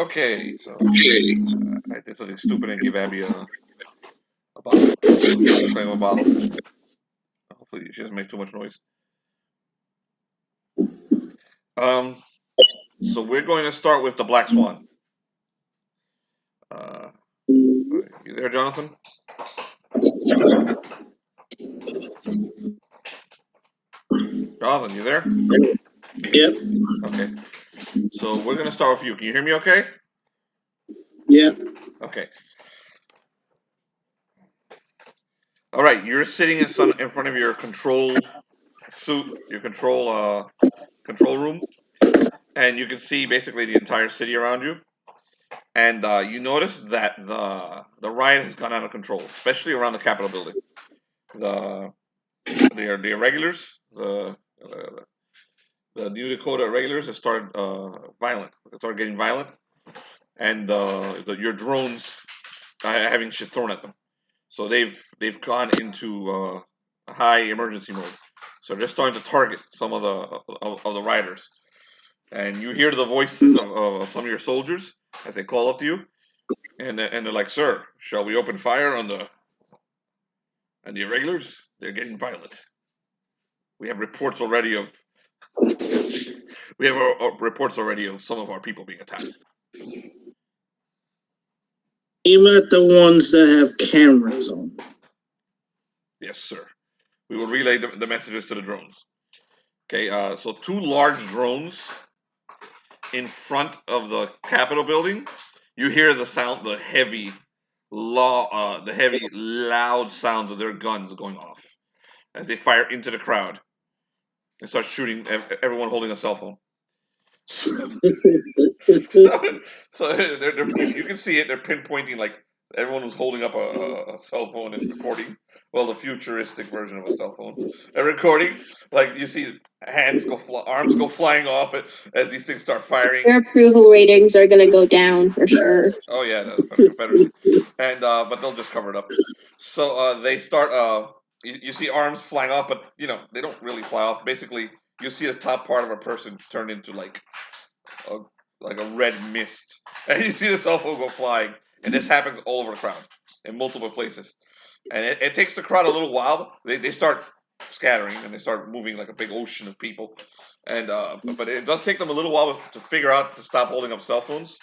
Okay, so I did something stupid and gave Abby a bottle. Playing with a bottle. Hopefully she doesn't make too much noise. So we're going to start with the Black Swan. You there, Jonathan? Jonathan, you there? Yep. Okay. So we're going to start with you. Can you hear me okay? Yeah. Okay. All right, you're sitting in front of your control suit, your control room, and you can see basically the entire city around you. And you notice that the riot has gone out of control, especially around the Capitol building. The the irregulars, the New Dakota irregulars have started violent. Started getting violent, and your drones having shit thrown at them. So they've gone into high emergency mode. So they're starting to target some of the riders, and you hear the voices of some of your soldiers as they call up to you, and they're like, "Sir, shall we open fire on the irregulars? They're getting violent. We have reports already of reports already of some of our people being attacked." Aim at the ones that have cameras on. Yes, sir. We will relay the messages to the drones. Okay, so two large drones in front of the Capitol building. You hear the sound, the heavy, loud sounds of their guns going off as they fire into the crowd and start shooting everyone holding a cell phone. So you can see it. They're pinpointing like everyone was holding up a cell phone and recording. Well, the futuristic version of a cell phone and recording. Like you see arms go flying off as these things start firing. Their approval ratings are going to go down for sure. Oh yeah, the better. And but they'll just cover it up. So they start. You see arms flying off, but they don't really fly off. Basically, you see the top part of a person turn into like a red mist, and you see the cell phone go flying. And this happens all over the crowd in multiple places. And it takes the crowd a little while. They start scattering and they start moving like a big ocean of people. And but it does take them a little while to figure out to stop holding up cell phones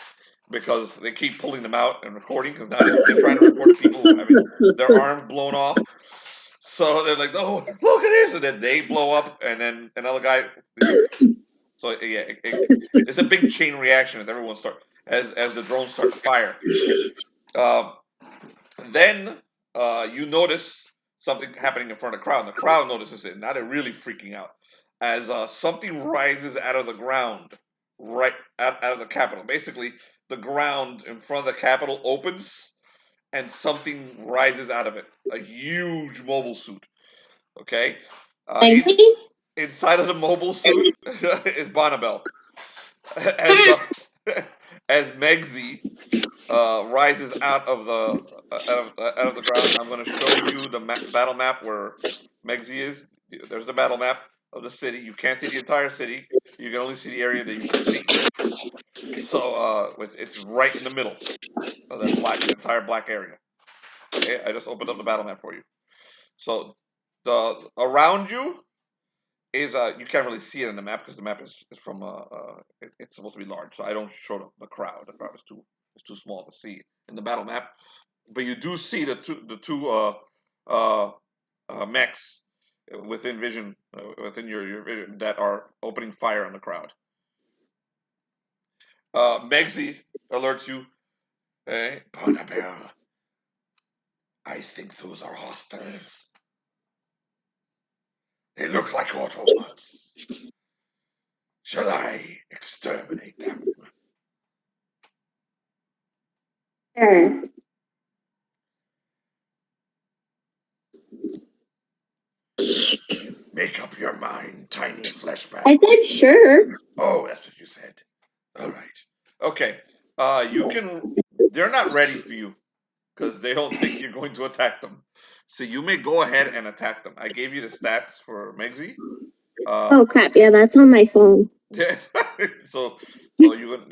because they keep pulling them out and recording because now they're trying to record people having their arms blown off. So they're like, "Oh, look at this!" And then they blow up, and then another guy. So yeah, it's a big chain reaction as everyone as the drones start to fire. Then you notice something happening in front of the crowd. And the crowd notices it. Now they're really freaking out as something rises out of the ground, right out of the Capitol. Basically, the ground in front of the Capitol opens, and something rises out of it. A huge mobile suit. Okay. Inside of the mobile suit is Bonabel. As Megsy rises out of the ground. I'm going to show you the battle map where Megsy is. There's the battle map of the city. You can't see the entire city. You can only see the area that you can see. So it's right in the middle of that the entire black area. Okay, I just opened up the battle map for you. So the around you is you can't really see it in the map because the map is from it's supposed to be large, so I don't show the crowd. The crowd is too small to see in the battle map, but you do see the two mechs within vision within your vision that are opening fire on the crowd. Megsy alerts you, "Hey, Bonabel, I think those are hostiles. They look like Autobots. Shall I exterminate them?" Sure. Make up your mind, tiny fleshbag. I said sure. Oh, that's what you said. All right. Okay. You can. They're not ready for you because they don't think you're going to attack them. So you may go ahead and attack them. I gave you the stats for Megsy. Oh crap! Yeah, that's on my phone. Yes. So you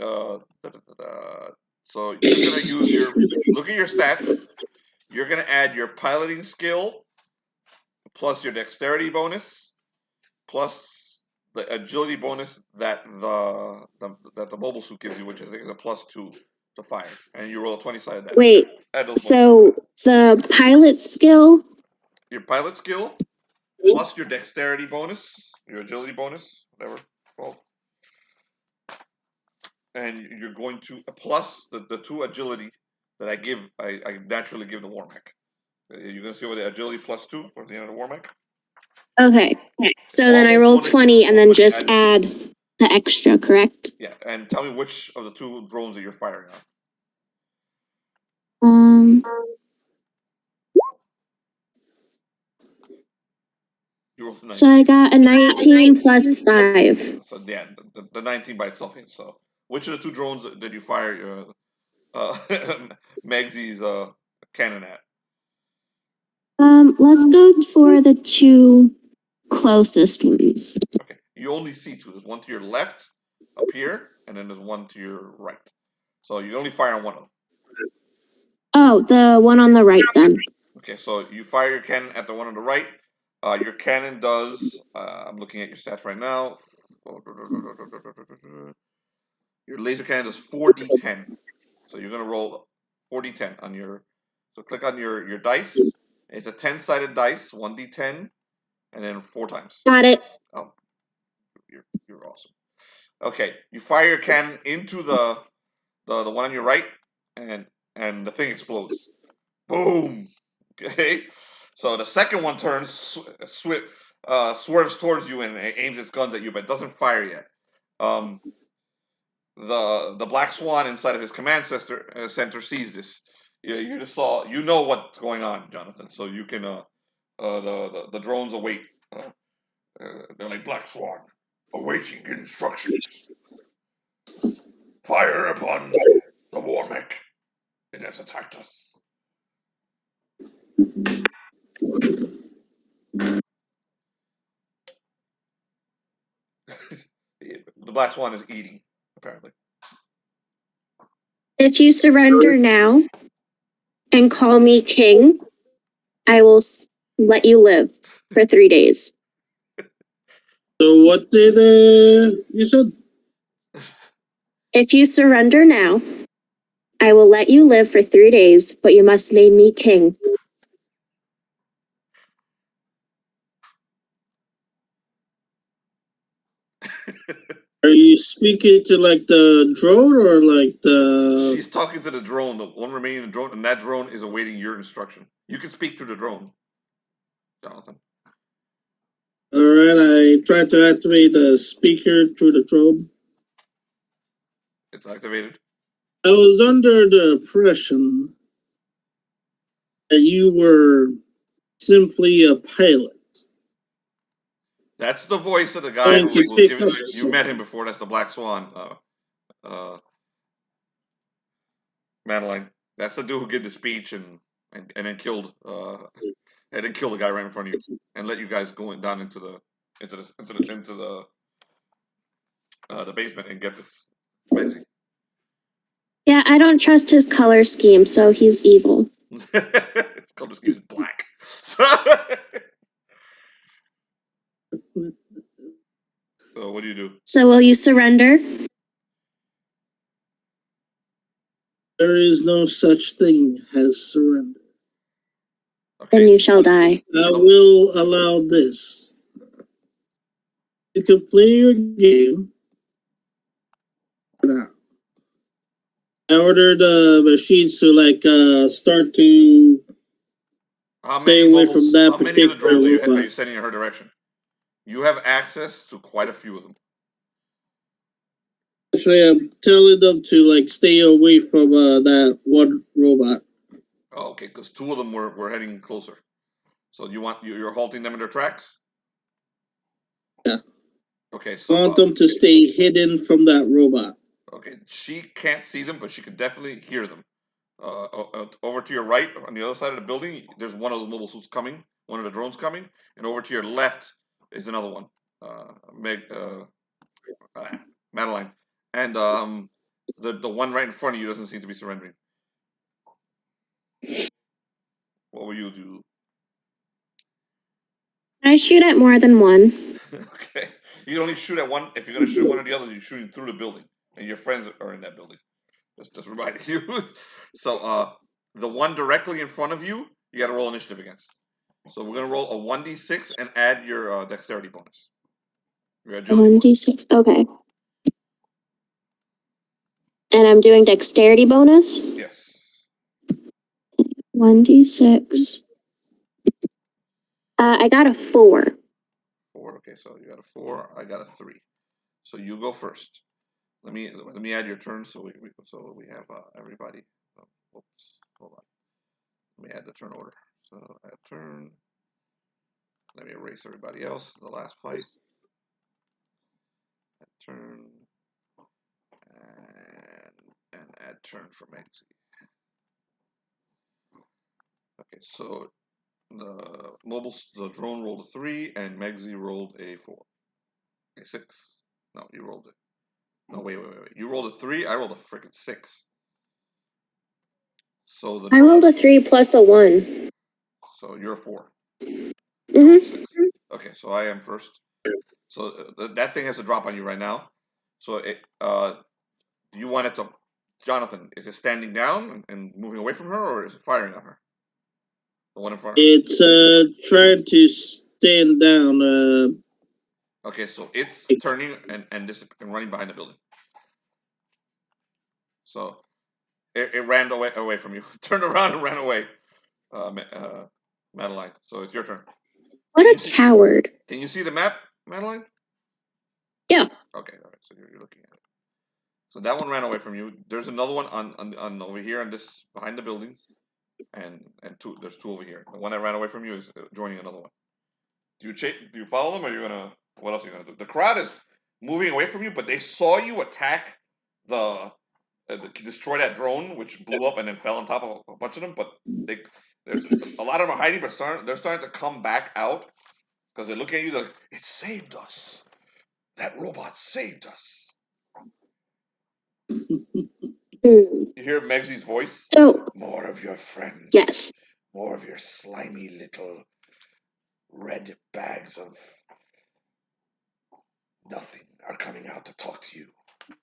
so you're gonna use your look at your stats. You're gonna add your piloting skill plus your dexterity bonus plus the agility bonus that the mobile suit gives you, which I think is a +2 to fire, and you roll a 20-sided die. Wait. Add those So the pilot skill. your pilot skill plus your dexterity bonus, your agility bonus, whatever it's called, and you're going to plus the 2 agility that I naturally give the Warmack. You're gonna see what the agility +2 for the end of the Warmack. Okay. So All then I those roll bonuses 20 and then automatically just added. add the extra, correct? Yeah, and tell me which of the 2 drones that you're firing on. You rolled a 19. So I got a 19 plus 5. So yeah, the 19 by itself hits. So which of the 2 drones did you fire Megsy's cannon at? Let's go for the 2 closest ones. Okay, you only see 2. There's one to your left up here, and then there's one to your right. So you only fire on one of them. Oh, the one on the right then. Okay, so you fire your cannon at the one on the right. Your cannon does. I'm looking at your stats right now. Your laser cannon does 4d10. So you're gonna roll 4d10 on your. So click on your dice. It's a 10-sided dice, 1d10, and then 4 times. Got it. Oh, you're awesome. Okay, you fire your cannon into the one on your right, and the thing explodes. Boom. Okay. So the second one turns, swerves towards you and aims its guns at you, but doesn't fire yet. The black swan inside of his command center sees this. You just saw. You know what's going on, Jonathan. So you can. The drones await. They're like Black Swan, awaiting instructions. Fire upon the Warmech. It has attacked us. The Black Swan is eating, apparently. If you surrender now and call me king, I will let you live for 3 days. So what did you said? If you surrender now, I will let you live for 3 days, but you must name me king. Are you speaking to like the drone or like the? She's talking to the drone, the one remaining drone, and that drone is awaiting your instruction. You can speak to the drone, Jonathan. All right, I tried to activate the speaker through the drone. It's activated. I was under the impression that you were simply a pilot. That's the voice of the guy who was Pick giving. up You met him before. That's the Black Swan, Madeline. That's the dude who gave the speech and then killed the guy right in front of you and let you guys go down into the basement and get this Megsy. Yeah, I don't trust his color scheme, so he's evil. His color scheme is black. So what do you do? So will you surrender? There is no such thing as surrender. Okay. Then you shall die. I will allow this. You can play your game for now. I ordered the machines to start to stay away from that How many of the particular drones are robot. you sending in her direction? You have access to quite a few of them. Actually, I'm telling them to stay away from that one robot. Oh, okay, because 2 of them were heading closer. So you're halting them in their tracks? Yeah. Okay, I so want them to stay hidden from that robot. okay, she can't see them, but she can definitely hear them. Over to your right, on the other side of the building, there's one of those mobile suits coming, one of the drones coming, and over to your left is another one. Madeline, and the one right in front of you doesn't seem to be surrendering. What will you do? I shoot at more than one. Okay, you can only shoot at one. If you're gonna shoot one of the others, you're shooting through the building, and your friends are in that building. Just reminding you. So the one directly in front of you, you got to roll initiative against. So we're gonna roll a 1d6 and add your dexterity bonus. Your agility bonus. 1d6. Okay. And I'm doing dexterity bonus. Yes. 1d6. I got a 4. 4. Okay, so you got a 4. I got a 3. So you go first. Let me add your turn so we have everybody. Oh, oops, hold on. Let me add the turn order. So add turn. Let me erase everybody else. The last fight. Add turn. And add turn for Megsy. Okay, so the drone rolled a 3 and Megsy rolled a 4. A 6. No, you rolled it. No, wait. You rolled a 3. I rolled a freaking 6. So I rolled a 3 plus a 1. So you're a 4. Mm-hmm. Okay, so I am first. So that thing has to drop on you right now. So do you want it to, Jonathan? Is it standing down and moving away from her, or is it firing on her? The one in front of her. It's trying to stand down. Okay, so it's turning and running behind the building. So it ran away from you. Turned around and ran away. Madeline. So it's your turn. What a coward. Can you see the map, Madeline? Yeah. Okay, all right. So you're looking at it. So that one ran away from you. There's another one on over here on this behind the building, and two. There's 2 over here. The one that ran away from you is joining another one. Do you follow them, or are you gonna? What else are you gonna do? The crowd is moving away from you, but they saw you attack destroy that drone, which blew up and then fell on top of a bunch of them. But there's a lot of them are hiding, but they're starting to come back out because they're looking at you like, it saved us. That robot saved us. You hear Megsy's voice? So, more of your friends. yes. More of your slimy little red bags of nothing are coming out to talk to you.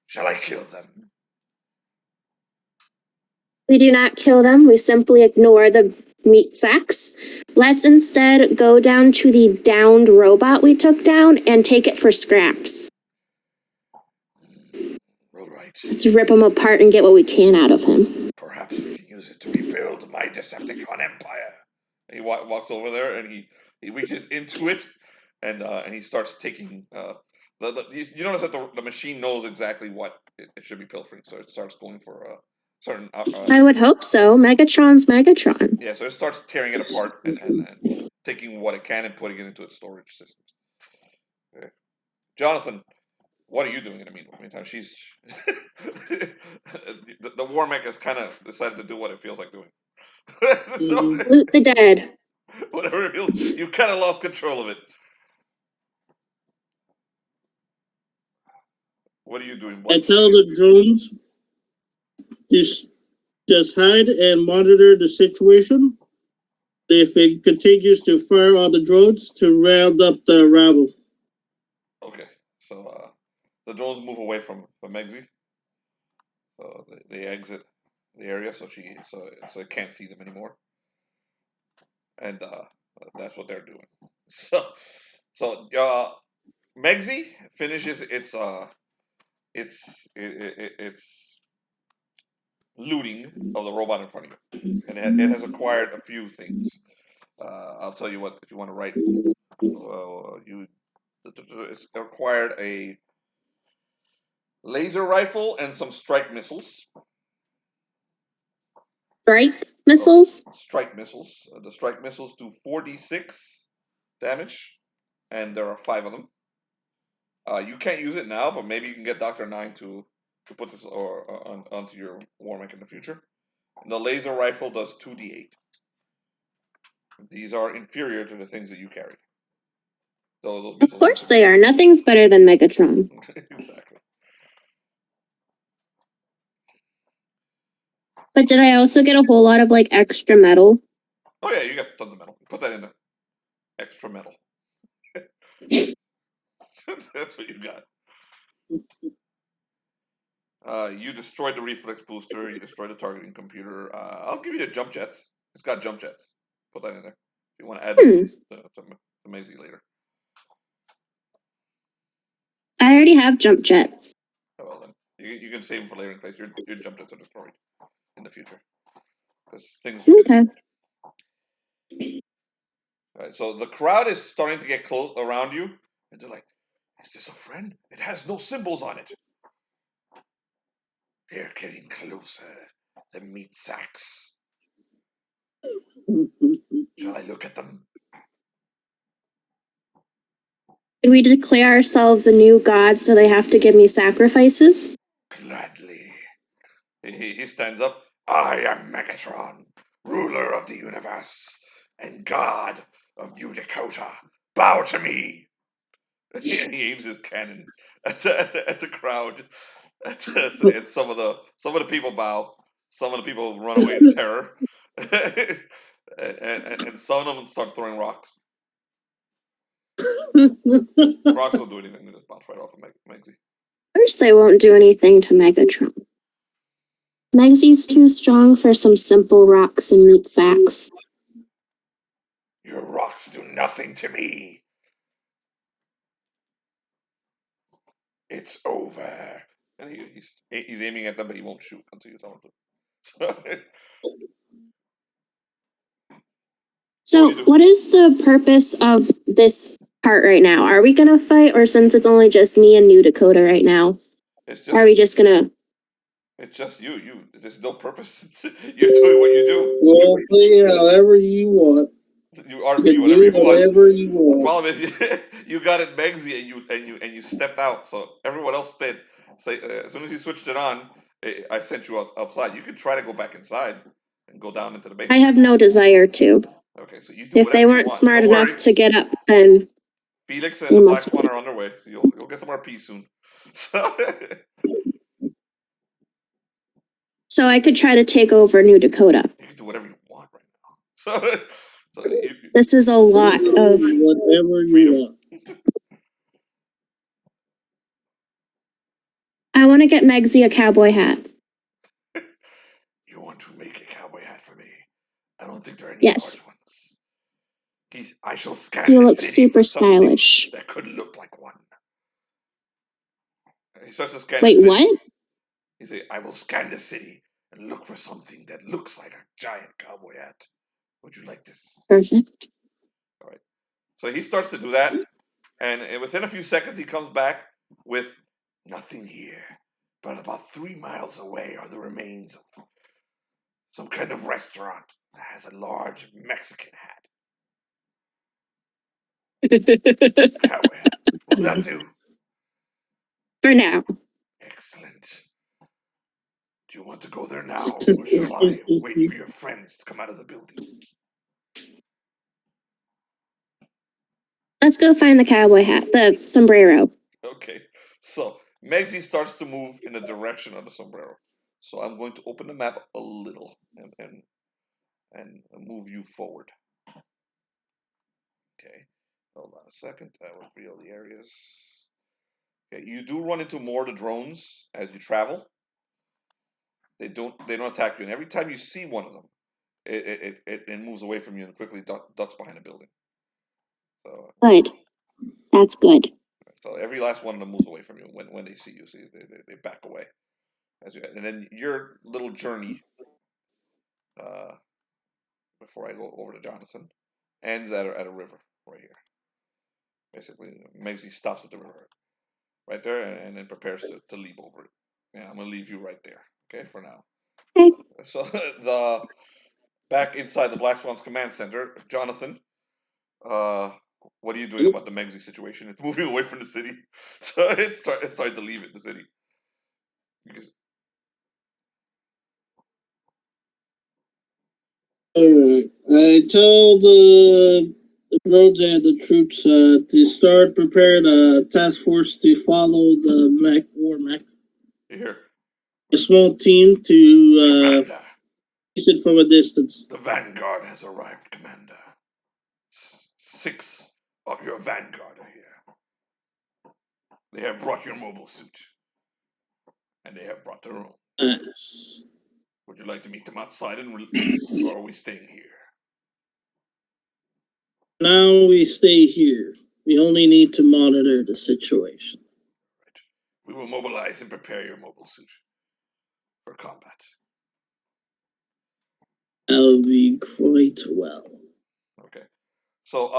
Shall I kill them? We do not kill them. We simply ignore the meat sacks. Let's instead go down to the downed robot we took down and take it for scraps. All right. Let's rip him apart and get what we can out of him. Perhaps we can use it to rebuild my Decepticon empire. And he walks over there and he reaches into it and he starts taking you notice that the machine knows exactly what it should be pilfering, so it starts going for certain. I would hope so. Megatron's Megatron. Yeah, so it starts tearing it apart and taking what it can and putting it into its storage systems. Okay. Jonathan, what are you doing in the meantime? She's the war mech has kind of decided to do what it feels like doing. So, Loot the dead. whatever it feels, you kind of lost control of it. What are you doing? I tell the drones just hide and monitor the situation. If it continues to fire on the drones, to round up the rabble. Okay, so the drones move away from Megsy. So they exit the area, so it can't see them anymore, and that's what they're doing. So Megsy finishes its looting of the robot in front of you, and it has acquired a few things. I'll tell you what, if you want to write, it's acquired a laser rifle and some strike missiles. Strike missiles? Strike missiles. The strike missiles do 4d6 damage, and there are 5 of them. You can't use it now, but maybe you can get Dr. 9 to put this onto your war mech in the future. And the laser rifle does 2d8. These are inferior to the things that you carry. Those Of missiles. course they are. Nothing's better than Megatron. Exactly. But did I also get a whole lot of like extra metal? Oh yeah, you got tons of metal. Put that in there. Extra metal. That's what you got. You destroyed the reflex booster. You destroyed the targeting computer. I'll give you the jump jets. It's got jump jets. Put that in there. If you want to add them to Megsy later. I already have jump jets. Oh, well then, you can save them for later in case your jump jets are destroyed in the future. Because things are getting. Okay. Alright, so the crowd is starting to get close around you, and they're like, "Is this a friend? It has no symbols on it." They're getting closer. The meat sacks. Shall I look at them? Did we declare ourselves a new god so they have to give me sacrifices? Gladly. He stands up. I am Megatron, ruler of the universe and god of New Dakota. Bow to me. He aims his cannon at the crowd. And some of the people bow. Some of the people run away in terror, and some of them start throwing rocks. Rocks don't do anything; they just bounce right off of Megsy. First, they won't do anything to Megatron. Megsy's too strong for some simple rocks and meat sacks. Your rocks do nothing to me. It's over. And he's aiming at them, but he won't shoot until you tell him to. So, what is the purpose of this part right now? Are we gonna fight, or since it's only just me and New Dakota right now, are we just gonna? It's just you. There's no purpose. You're doing what you do. Well, play it however you want. You You RP can whatever do you want. whatever you The want. problem is you got it Megsy and you stepped out, so everyone else stayed. As soon as you switched it on, I sent you outside. You can try to go back inside and go down into the basement. I have no desire to. Okay, so you do If whatever they you weren't want. smart Don't enough worry. to get up, then Felix and they the Black must Swan be. are on their way, so you'll get some RP soon. So I could try to take over New Dakota. You can do whatever you want right now. So This is a lot of whatever you freedom. want. I want to get Megsy a cowboy hat. You want to make a cowboy hat for me? I don't think there are any Yes. large ones. I shall scan He the looks city super for something stylish. that could look like one. He starts to scan the Wait, city. what? He says, I will scan the city and look for something that looks like a giant cowboy hat. Would you like this? Perfect. All right. So he starts to do that, and within a few seconds, he comes back with nothing here. But about 3 miles away are the remains of some kind of restaurant that has a large Mexican hat. Cowboy hat. Will that do? For now. Excellent. Do you want to go there now, or shall I wait for your friends to come out of the building? Let's go find the cowboy hat, the sombrero. Okay, so Megsy starts to move in the direction of the sombrero. So I'm going to open the map a little and move you forward. Okay, hold on a second. I will reveal the areas. Okay, you do run into more of the drones as you travel. They don't attack you, and every time you see one of them, it moves away from you and quickly ducks behind a building. So Good. That's good. So every last one of them moves away from you when they see you. See, they back away as you, and then your little journey, before I go over to Jonathan, ends at a river right here. Basically, Megsy stops at the river right there and then prepares to leap over it. Yeah, I'm gonna leave you right there. Okay, for now. Okay. So the back inside the Black Swan's command center, Jonathan. What are you doing about the Megsy situation? It's moving away from the city, so it's starting to leave the city. Because Alright. I told the drones and the troops to start preparing a task force to follow the war mech. Here. A small team to face it from a distance. The vanguard has arrived, Commander. 6 of your vanguard are here. They have brought your mobile suit. And they have brought their own. Yes. Would you like to meet them outside, or are we staying here? Now we stay here. We only need to monitor the situation. Right. We will mobilize and prepare your mobile suit for combat. That'll be quite well. Okay. So,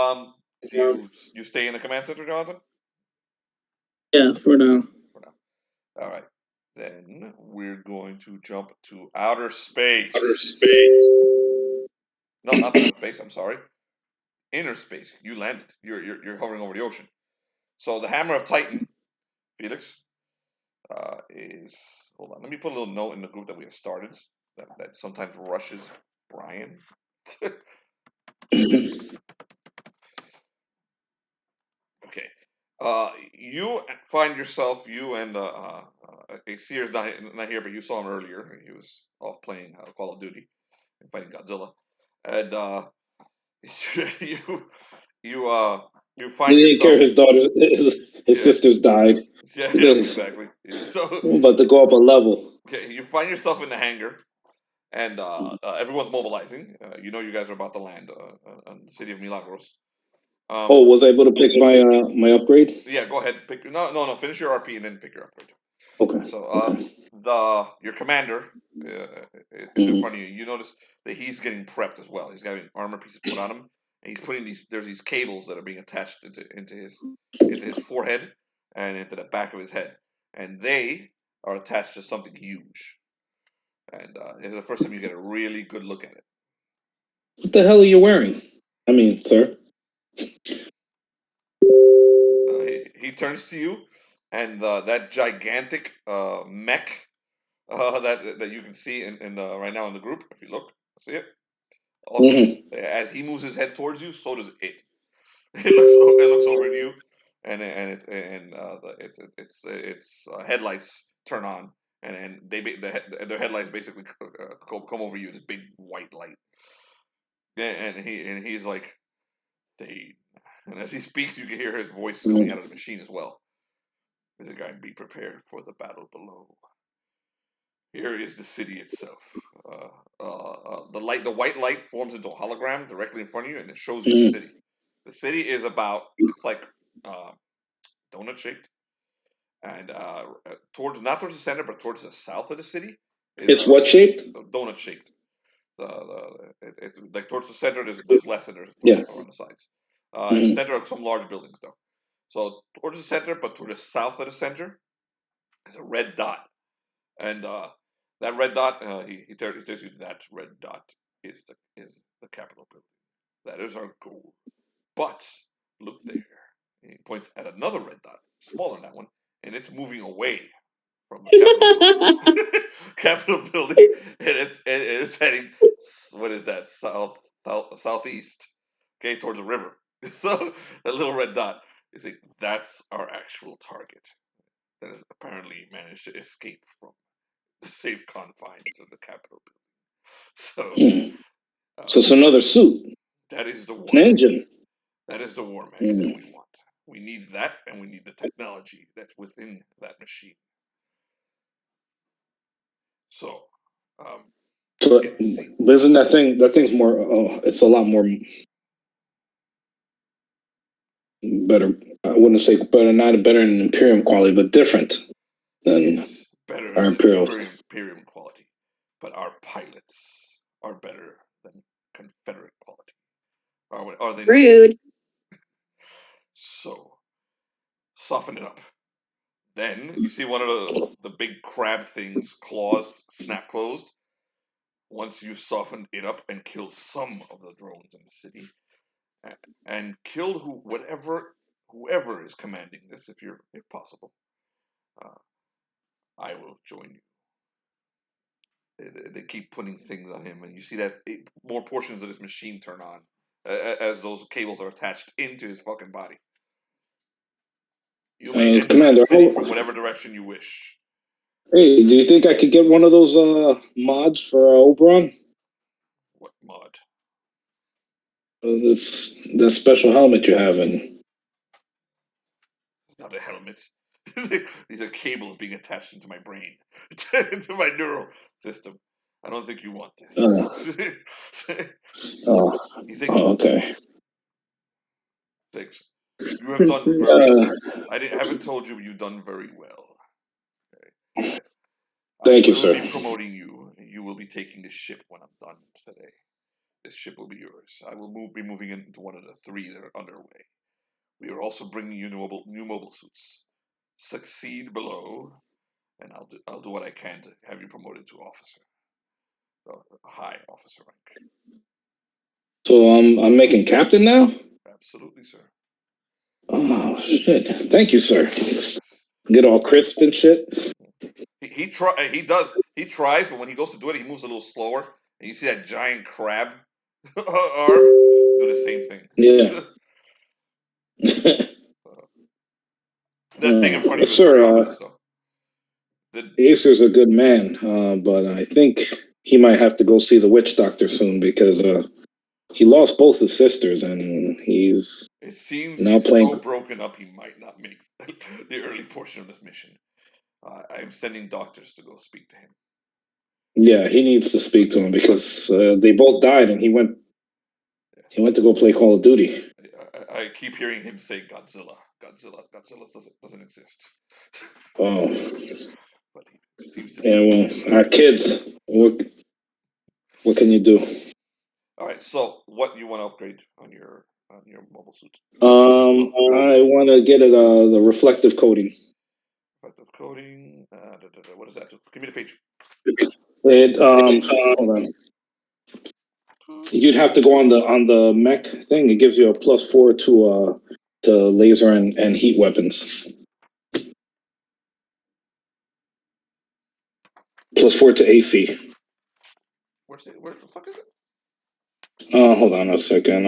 you stay in the command center, Jonathan? Yeah, for now. For now. All right. Then we're going to jump to outer space. No, not outer space. I'm sorry. Inner space. You landed. You're hovering over the ocean. So the hammer of Titan, Felix, is. Hold on. Let me put a little note in the group that we have started. That sometimes rushes Brian. Okay. You find yourself, you and Seer's not here, but you saw him earlier. He was off playing Call of Duty and fighting Godzilla, and you you find He didn't care yourself. his daughter, his Yeah, sisters died. yeah, He yep, said, exactly. So, I'm about to go up a level. okay, you find yourself in the hangar, and everyone's mobilizing. You know, you guys are about to land on the city of Milagros. Oh, was I able to pick my upgrade? Yeah, go ahead. Pick no. Finish your RP and then pick your upgrade. Okay. So Okay. your commander is in Mhm. front of you. You notice that he's getting prepped as well. He's got armor pieces put on him, and he's putting these cables that are being attached into his forehead and into the back of his head, and they are attached to something huge. And it's the first time you get a really good look at it. What the hell are you wearing? I mean, sir. He turns to you, and that gigantic mech that you can see in right now in the group. If you look, see it. Also, Hmm. as he moves his head towards you, so does it. It looks over at you, and its headlights turn on, and their headlights basically come over you. This big white light, and he's like, Thane. And as he speaks, you can hear his voice coming out of the machine as well. There's a guy, be prepared for the battle below. Here is the city itself. The white light forms into a hologram directly in front of you, and it shows you the Hmm. city. The city is it's like uh, donut shaped, and towards not towards the center, but towards the south of the city is It's what shaped? donut shaped. It's like towards the center. There's less than there's Yeah. around the sides. In the Hmm. center are some large buildings though. So towards the center, but toward the south of the center is a red dot. And that red dot, he tells you that red dot is the Capitol building. That is our goal. But look there. And he points at another red dot, smaller than that one, and it's moving away from the Capitol building. Capitol building, and it's heading. What is that? Southeast. Okay, towards the river. So that little red dot is that's our actual target. That has apparently managed to escape from the safe confines of the Capitol building. So Hmm. So uh, it's another suit, that is the an war mech. engine. That is the war mech that Hmm. we want. We need that, and we need the technology that's within that machine. So um, So, it seems but isn't that thing? That thing's more. Oh, it's a lot more better. I wouldn't say better, not better than Imperium quality, but different it than is better our than Imperial. Imperium quality, but our pilots are better than Confederate quality. Are they not? Rude. So soften it up. Then you see one of the big crab things claws snap closed. Once you softened it up and killed some of the drones in the city, and killed whoever is commanding this, if possible, uh, I will join you. They keep putting things on him, and you see that more portions of this machine turn on as those cables are attached into his fucking body. You may enter Commander, the city from whatever direction you wish. Hey, do you think I could get one of those mods for Oberon? What mod? That special helmet you have in. It's not a helmet. These are cables being attached into my brain, into my neural system. I don't think you want this. Okay. Thanks. You have done very well. Haven't told you you've done very well. Okay. Thank you, I will sir. be promoting you. You will be taking this ship when I'm done today. This ship will be yours. I will be moving into one of the 3 that are underway. We are also bringing you new mobile suits. Succeed below, and I'll do what I can to have you promoted to officer, a high officer rank. So I'm making captain now? Absolutely, sir. Oh shit! Thank you, sir. Get all crisp and shit. He tries, but when he goes to do it, he moves a little slower. And you see that giant crab arm do the same thing. Yeah. That thing in front of you is Sir, very obvious, though. Acer's a good man, but I think he might have to go see the witch doctor soon because he lost both his sisters and he's. It seems now he's playing. so broken up he might not make the early portion of this mission. I am sending doctors to go speak to him. Yeah, he needs to speak to him because they both died and he went. He went to go play Call of Duty. I keep hearing him say Godzilla. Godzilla doesn't exist. Oh. But he seems to be. Yeah, well, our kids. What can you do? All right. So, what do you want to upgrade on your mobile suit? I want to get it the reflective coating. Reflective coating. What is that? Give me the page. Hold on. You'd have to go on the mech thing. It gives you a +4 to laser and heat weapons. +4 to AC. Where the fuck is it? Hold on a second.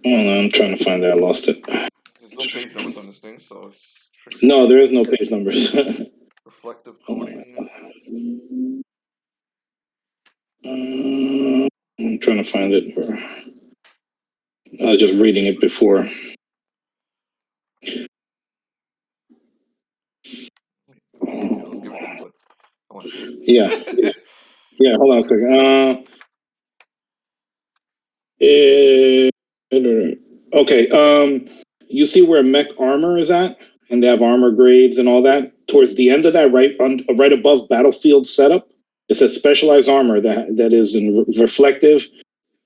Hold on, I'm trying to find it. I lost it. There's no page numbers on this thing, so it's tricky. No, there is no page numbers. Reflective coating. I'm trying to find it. I was just reading it before. Give it to me, bud. I want to see it. Yeah. Yeah, hold on a second. Okay. You see where mech armor is at, and they have armor grades and all that. Towards the end of that, right above battlefield setup, it says specialized armor that is in reflective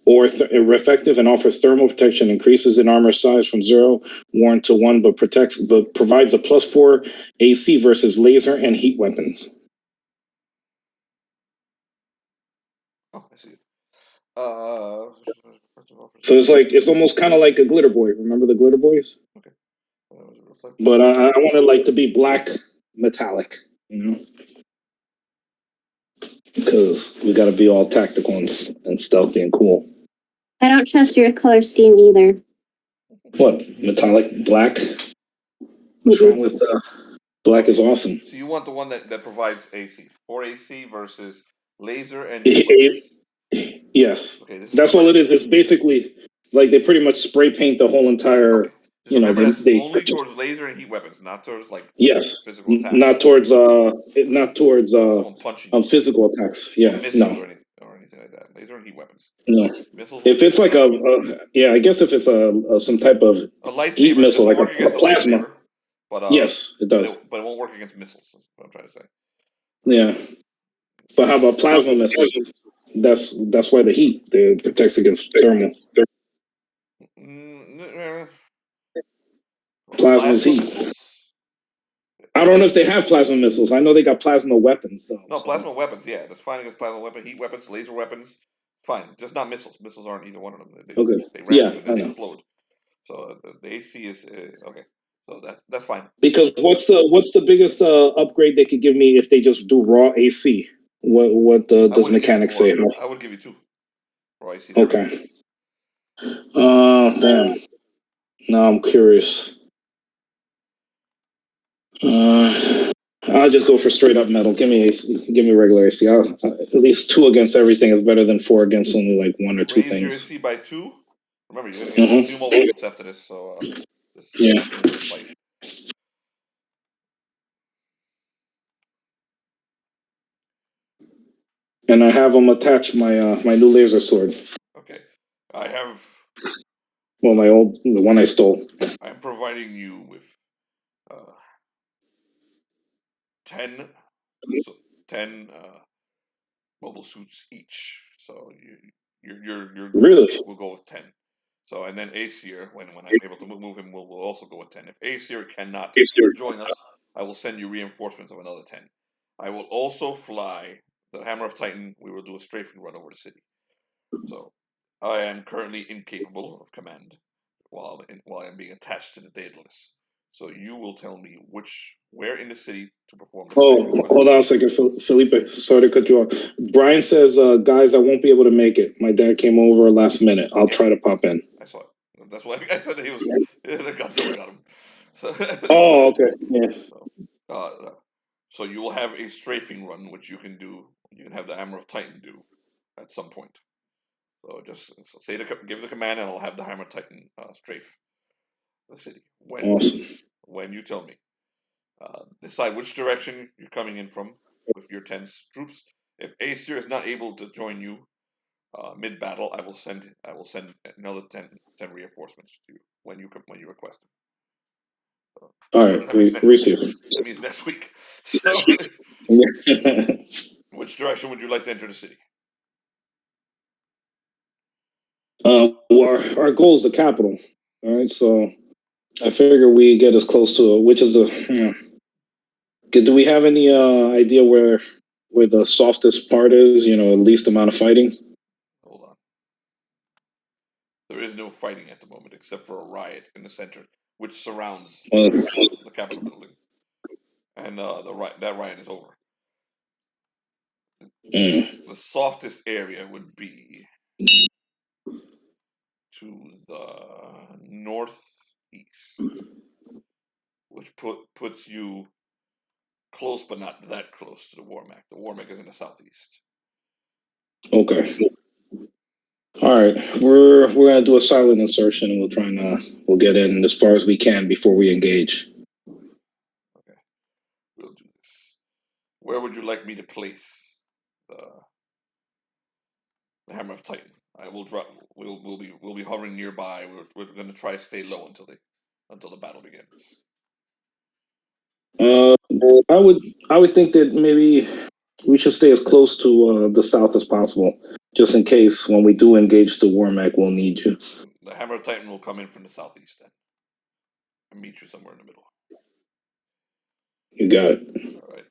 or reflective and offers thermal protection, increases in armor size from 0 worn to 1, but provides a +4 AC versus laser and heat weapons. Oh, I see it. So it's almost kind of like a glitter boy. Remember the glitter boys? Okay. But I want it like to be black metallic, because we got to be all tactical and stealthy and cool. I don't trust your color scheme either. What, metallic black? What's wrong with black? Is awesome. So you want the one that provides AC, 4 AC versus laser and heat weapons. Yes. Okay, that's all it is. It's basically like they pretty much spray paint the whole entire. Okay. Just remember that's only towards laser and heat weapons, not towards physical attacks. Not towards someone punching you. Physical attacks. Yeah, missiles or anything like that. Laser and heat weapons. No. Missiles. If it's like I guess if it's some type of a lightsaber, heat missile, like work against a plasma. Lightsaber, but yes, it does. But it won't work against missiles. That's what I'm trying to say. Yeah, but how about plasma missiles? That's why the heat protects against thermal. Plasma's heat. Missiles. I don't know if they have plasma missiles. I know they got plasma weapons, though. No, plasma weapons, yeah. That's fine against plasma weapons, heat weapons, laser weapons. Fine. Just not missiles. Missiles aren't either one of them. They ram you and then they explode. So the AC is okay. So that's fine. Because what's the biggest upgrade they could give me if they just do raw AC? What does mechanics say? I would give you 2. Or I see. Okay. Damn. Now I'm curious. I'll just go for straight up metal. Give me regular AC. At least 2 against everything is better than 4 against only like 1 or 2 Raise things. your AC by 2. Remember, you're gonna get new mobile suits after this, so Yeah. Fight. And I have them attach my my new laser sword. Okay, I have. Well, the one I stole. I'm providing you with 10, 10 mobile suits each. So your Really? will go with 10. So and then Aesir, when I'm able to move him, will also go with 10. If Aesir cannot join us, I will send you reinforcements of another 10. I will also fly the Hammer of Titan. We will do a strafing run over the city. So I am currently incapable of command while I'm being attached to the Daedalus. So you will tell me where in the city to perform this. Oh, hold on a second, Felipe. Sorry to cut you off. Brian says, guys, I won't be able to make it. My dad came over last minute. I'll try to pop in. I saw it. That's why I said that he was. The Godzilla got him. So, oh, okay. Yeah. So you will have a strafing run, which you can do. You can have the Hammer of Titan do at some point. So just give the command, and I'll have the Hammer of Titan strafe the city. When you tell me, decide which direction you're coming in from with your 10 troops. If Aesir is not able to join you mid battle, I will send another 10 reinforcements to you when you request them. So, all right, that means next week. So, which direction would you like to enter the city? Well, our goal is the capital. All right, so I figure we get as close to which is the. Do we have any idea where the softest part is? Least amount of fighting. Hold on. There is no fighting at the moment except for a riot in the center, which surrounds the Capitol building, and that riot is over. The softest area would be to the northeast, which puts you close, but not that close to the Warmac. The Warmac is in the southeast. Okay. All right, we're gonna do a silent insertion, and we'll try and we'll get in as far as we can before we engage. Okay, we'll do this. Where would you like me to place the Hammer of Titan? I will drop. We'll be hovering nearby. We're going to try to stay low until the battle begins. I would think that maybe we should stay as close to the south as possible, just in case when we do engage the Warmac, we'll need you. The Hammer of Titan will come in from the southeast then, and meet you somewhere in the middle. You got it. All right.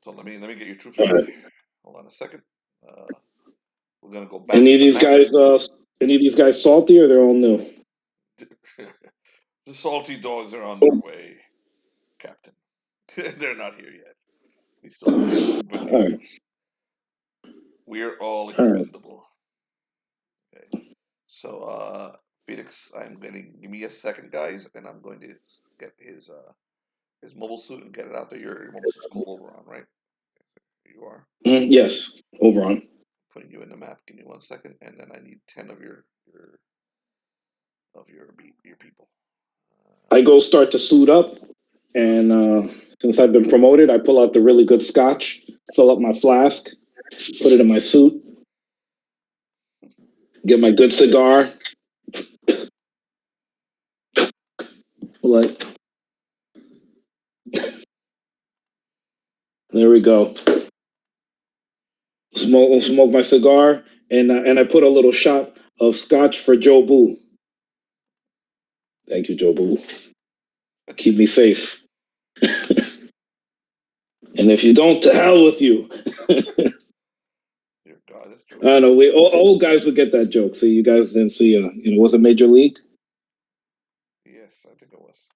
So let me get your troops. All right. Hold on a second. We're gonna go back. Any of these guys salty, or they're all new? The salty dogs are on their way, Captain. They're not here yet. We still have anything but you. All right. We're all expendable. Okay. So, Felix, give me a second, guys, and I'm going to get his mobile suit and get it out there. Your mobile suit's called Oberon, right? Here you are. Yes, Oberon. Putting you in the map. Give me 1 second, and then I need 10 of your people. I go start to suit up, and since I've been promoted, I pull out the really good scotch, fill up my flask, put it in my suit, get my good cigar. Like, there we go. Smoke my cigar, and I put a little shot of scotch for Joe Boo. Thank you, Joe Boo. Keep me safe. And if you don't, to hell with you. Dear God, this joke. I don't know. Old guys would get that joke. So you guys didn't see. Was it Major League? Yes, I think it was.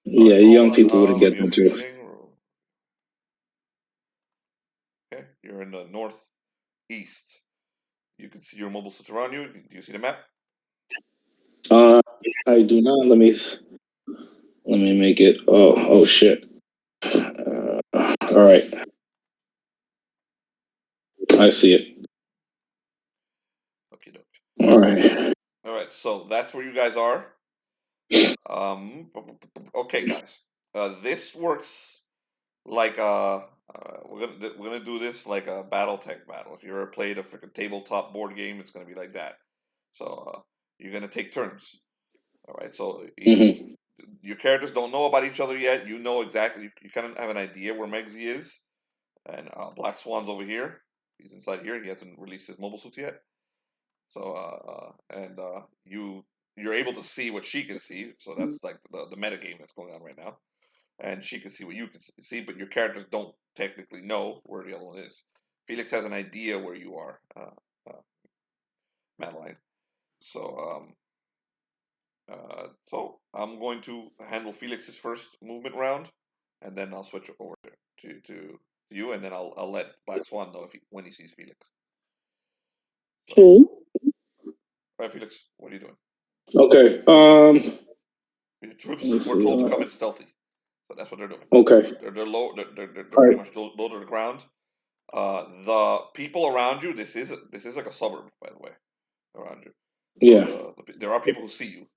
Yeah, right, young people wouldn't get that joke. Okay, you're in the northeast. You can see your mobile suits around you. Do you see the map? I do not. Let me make it. Oh shit. All right. I see it. Okay, All right. all right. So that's where you guys are. Okay, guys. This works like we're gonna do this like a BattleTech battle. If you ever played a freaking tabletop board game, it's gonna be like that. So you're gonna take turns. All right. So Mm-hmm. your characters don't know about each other yet. You know exactly. You kind of have an idea where Megsy is, and Black Swan's over here. He's inside here. He hasn't released his mobile suit yet. So you're able to see what she can see. So that's like the meta game that's going on right now, and she can see what you can see. But your characters don't technically know where the other one is. Felix has an idea where you are, Madeline. So so I'm going to handle Felix's first movement round, and then I'll switch over to you, and then I'll let Black Swan know when he sees Felix. So, Okay. all right, Felix, what are you doing? Okay. Your Let troops me were see. told to come in stealthy, so that's what they're doing. Okay. They're low. They're All pretty right. much low to the ground. The people around you. This is like a suburb, by the way, around you. So Yeah. there are people who see you,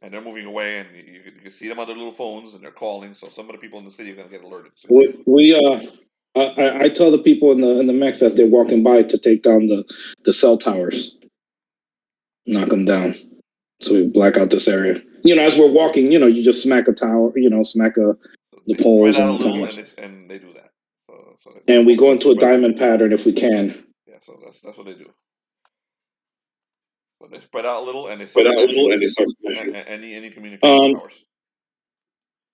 and they're moving away, and you can see them on their little phones, and they're calling. So some of the people in the city are gonna get alerted soon. I tell the people in the mechs as they're walking by to take down the cell towers, knock them down, so we black out this area. As we're walking, you just smack a tower, smack the They spread poles out and a the little, towers, and they do that. So they and we go into a spread. diamond pattern if we can. Yeah, so that's what they do. So they spread out a little, and they Spread start out a little, smashing and they start smashing. any communication towers.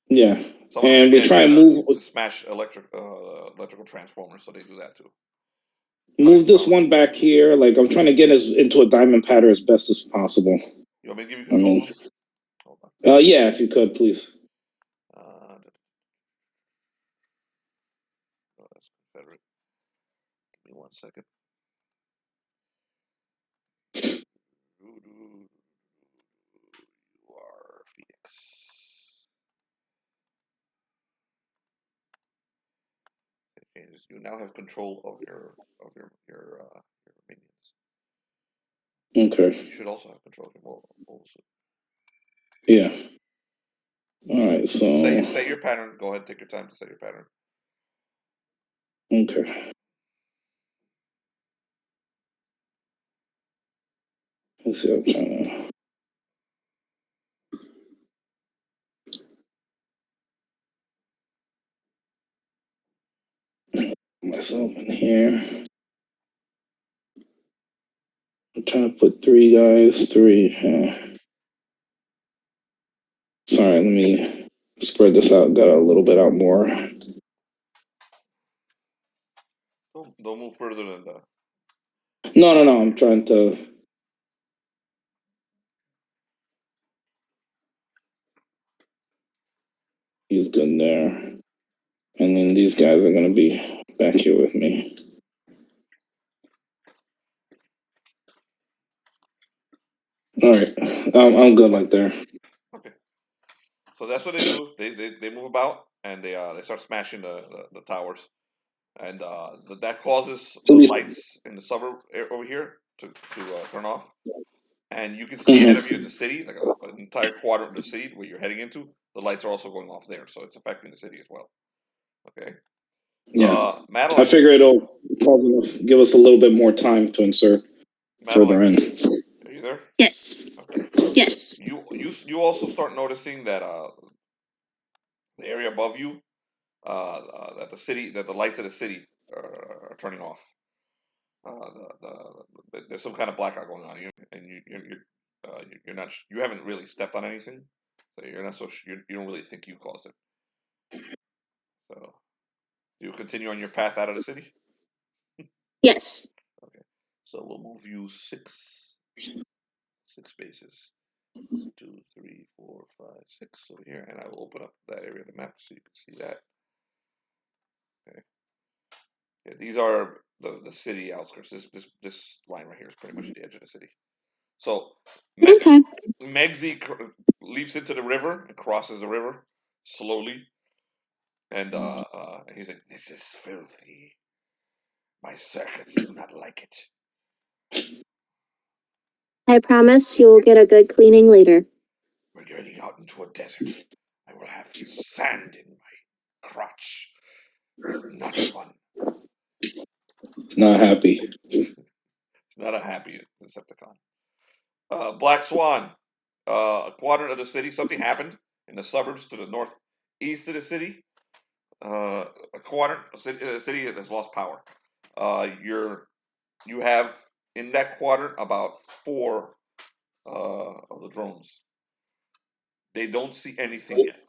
Yeah, Some of them and get the we try idea and to smash electrical transformers, so they do that too. Cutting move this power. one back here. Like I'm trying to get us into a diamond pattern as best as possible. You want me to give you I control of mean, them? Hold on. yeah, if you could, please. Oh, that's Confederate. Give me 1 second. You are Phoenix. Okay, you now have control of your minions. Okay. You should also have control of your mobile suit. Yeah. All right. So. Set your pattern. Go ahead, take your time to set your pattern. Okay. Let's see. I'm trying to myself in here. I'm trying to put 3 guys. 3. Sorry. Let me spread this out. Got a little bit out more. Don't move further than that. No. I'm trying to. He's good there. And then these guys are going to be back here with me. All right. I'm good like there. Okay. So that's what they do. They move about, and they start smashing the towers, and that causes At the least. lights in the suburb over here to turn off. And you can see ahead of Mm-hmm. you in the city, like an entire quadrant of the city where you're heading into. The lights are also going off there, so it's affecting the city as well. Okay. Yeah. I Madeline. figure it'll give us a little bit more time to insert further Madeline, in. are you there? Yes. Okay. Yes. You also start noticing that the area above you, that the lights of the city are turning off. There's some kind of blackout going on, you're not you haven't really stepped on anything, so you're not you don't really think you caused it. So you continue on your path out of the city. Yes. Okay, so we'll move you six spaces. 1, 2, 3, 4, 5, 6 over here, and I will open up that area of the map so you can see that. Okay. Yeah, these are the city outskirts. This line right here is pretty much the edge of the city. So Okay. Megsy leaps into the river and crosses the river slowly, and he's like, "This is filthy. My circuits do not like it. I promise you will get a good cleaning later. We're getting out into a desert. I will have sand in my crotch. It's not fun. Not happy. It's not a happy Decepticon. Black Swan. A quadrant of the city. Something happened in the suburbs to the northeast of the city. A city that has lost power. You have in that quadrant about 4 of the drones. They don't see anything yet.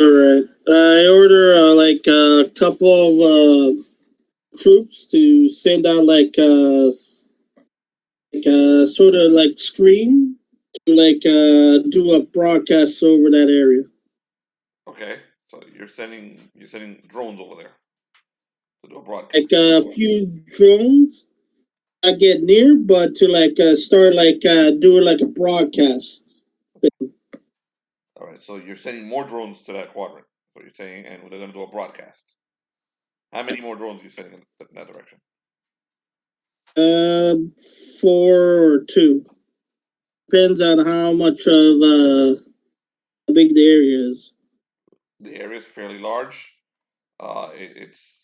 All right. I order like a couple of troops to send out like a sort of like screen to like do a broadcast over that area. Okay, so you're sending drones over there to do a broadcast. Like a few drones. I get near, but to like start like doing like a broadcast. All right, so you're sending more drones to that quadrant. What you're saying, and they're going to do a broadcast. How many more drones are you sending in that direction? 4 or 2. Depends on how much of how big the area is. The area is fairly large. It's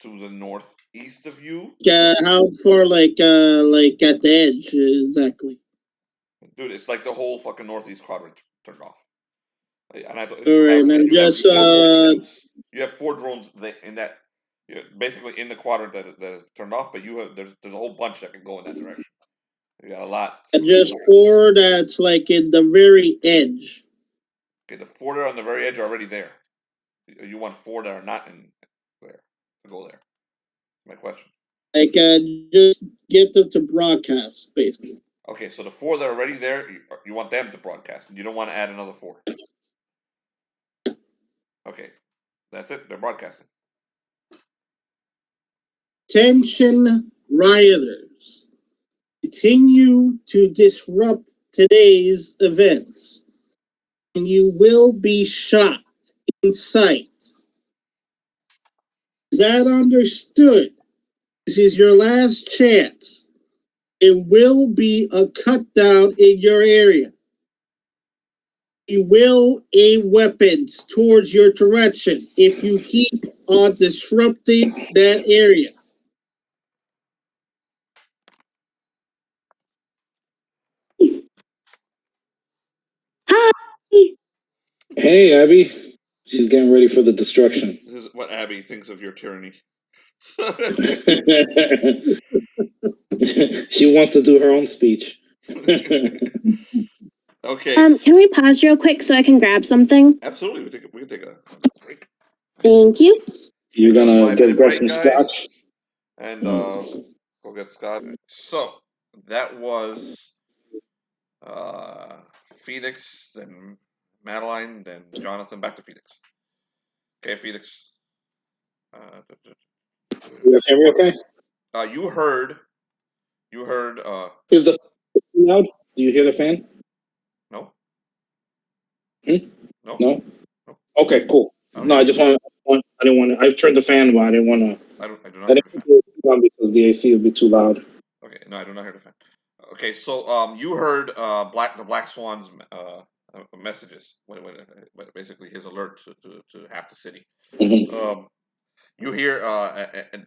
to the northeast of you. How far like at the edge exactly? Dude, it's like the whole fucking northeast quadrant turned off. And All right, and you have just 4 drones. You have 4 drones in that, basically in the quadrant that is turned off. But there's a whole bunch that can go in that direction. You got a lot. just 4 that's like in the very edge. Okay, the 4 that are on the very edge are already there. You want 4 that are not in there to go there. My question. Like just get them to broadcast basically. Okay, so the 4 that are already there, you want them to broadcast. You don't want to add another 4. Okay, that's it. They're broadcasting. Attention rioters. Continue to disrupt today's events, and you will be shot in sight. Is that understood? This is your last chance. It will be a cut down in your area. You will aim weapons towards your direction if you keep on disrupting that area. Hi. Hey, Abby. She's getting ready for the destruction. This is what Abby thinks of your tyranny. She wants to do her own speech. Okay. Can we pause real quick so I can grab something? Absolutely, we can take a break. Thank you. You're gonna Five-minute grab some break, guys, scotch? and go get Scott. So that was Phoenix, then Madeline, then Jonathan. Back to Phoenix. Okay, Phoenix. Uh, You guys hear me okay? you heard. Is the loud? Do you hear the fan? No, Hmm? no, No? no. Okay, cool. I don't No, hear I the just fan. I didn't want to, I turned the fan, but I didn't want to, I do not I hear didn't the fan. want to do it because the AC would be too loud. Okay, no, I do not hear the fan. Okay, so you heard the Black Swan's messages, basically his alert to half the city. Mm-hmm. You hear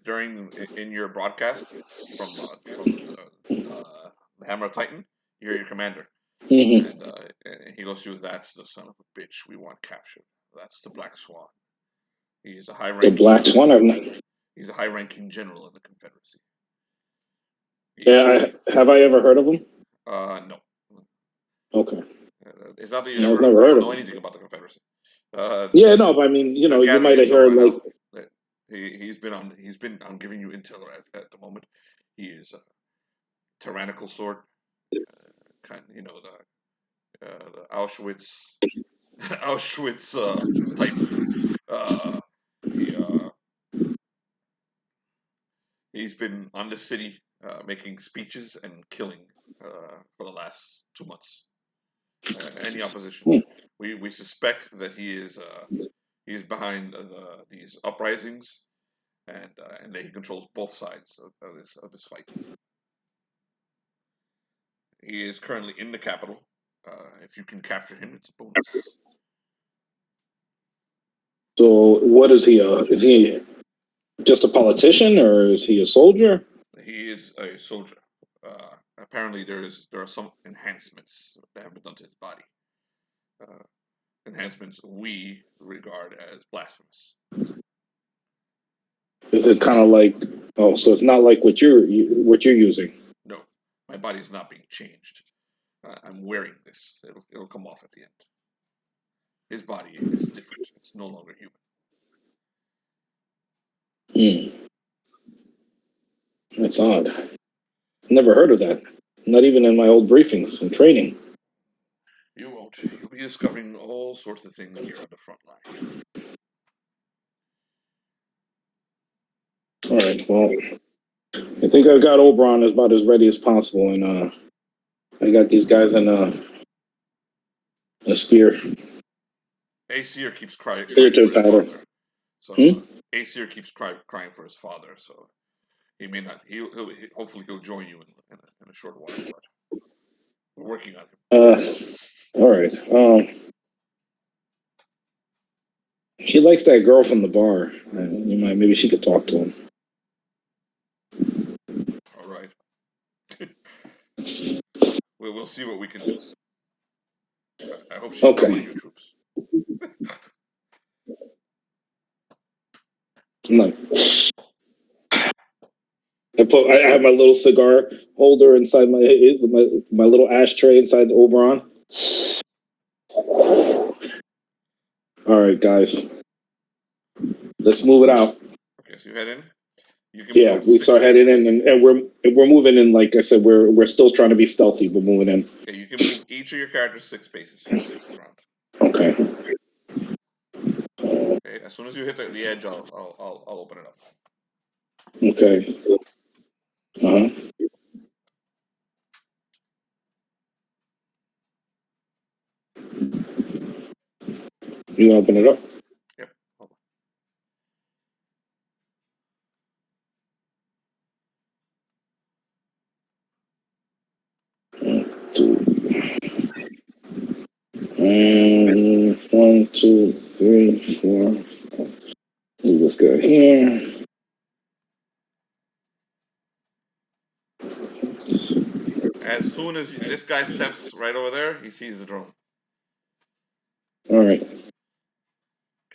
during in your broadcast from the Hammer of Titan, you hear your commander, Mm-hmm. and he goes through. That's the son of a bitch we want captured. That's the Black Swan. He is a high The ranking. Black Swan? He's a high ranking general in the Confederacy. Yeah, have I ever heard of him? No. Okay. It's not that you No, I've never never you heard don't of know him. anything about the Confederacy. Uh, Yeah, no, but I mean, you're you gathering might have intel heard right like, now. That he's been on giving you intel at the moment. He is a tyrannical sort, kind the Auschwitz Auschwitz type. been on the city making speeches and killing for the last 2 months. Any opposition. We suspect that he is behind these uprisings, and that he controls both sides of this fight. He is currently in the capital. If you can capture him, it's a bonus. So, what is he? Is he just a politician, or is he a soldier? He is a soldier. Apparently, there are some enhancements that have been done to his body. Enhancements we regard as blasphemous. Is it kind of like? Oh, so it's not like what you're using. No, my body is not being changed. I'm wearing this. It'll come off at the end. His body is different. It's no longer human. That's odd. Never heard of that. Not even in my old briefings and training. You won't. You'll be discovering all sorts of things here on the front line. All right. Well, I think I've got Oberon about as ready as possible, and I got these guys in a spear. Aesir keeps crying Spear for to his powder. father. So Aesir keeps crying for his father. So he may not. Hopefully he'll join you in a short while. But we're working on him. All right. He likes that girl from the bar. Maybe she could talk to him. All right. We'll see what we can do. I hope she's not one of your troops. No. I have my little cigar holder inside my little ashtray inside the Oberon. All right, guys. Let's move it out. Okay, so you head in. We start heading in, and we're moving in. Like I said, we're still trying to be stealthy. We're moving in. Okay, you can move each of your characters 6 spaces. 6 around. Okay. Okay. As soon as you hit the edge, I'll open it up. Okay. You gonna open it up? Yep. Hold on. 1, 2, 3, 4. Let's go here. As soon as this guy steps right over there, he sees the drone. All right.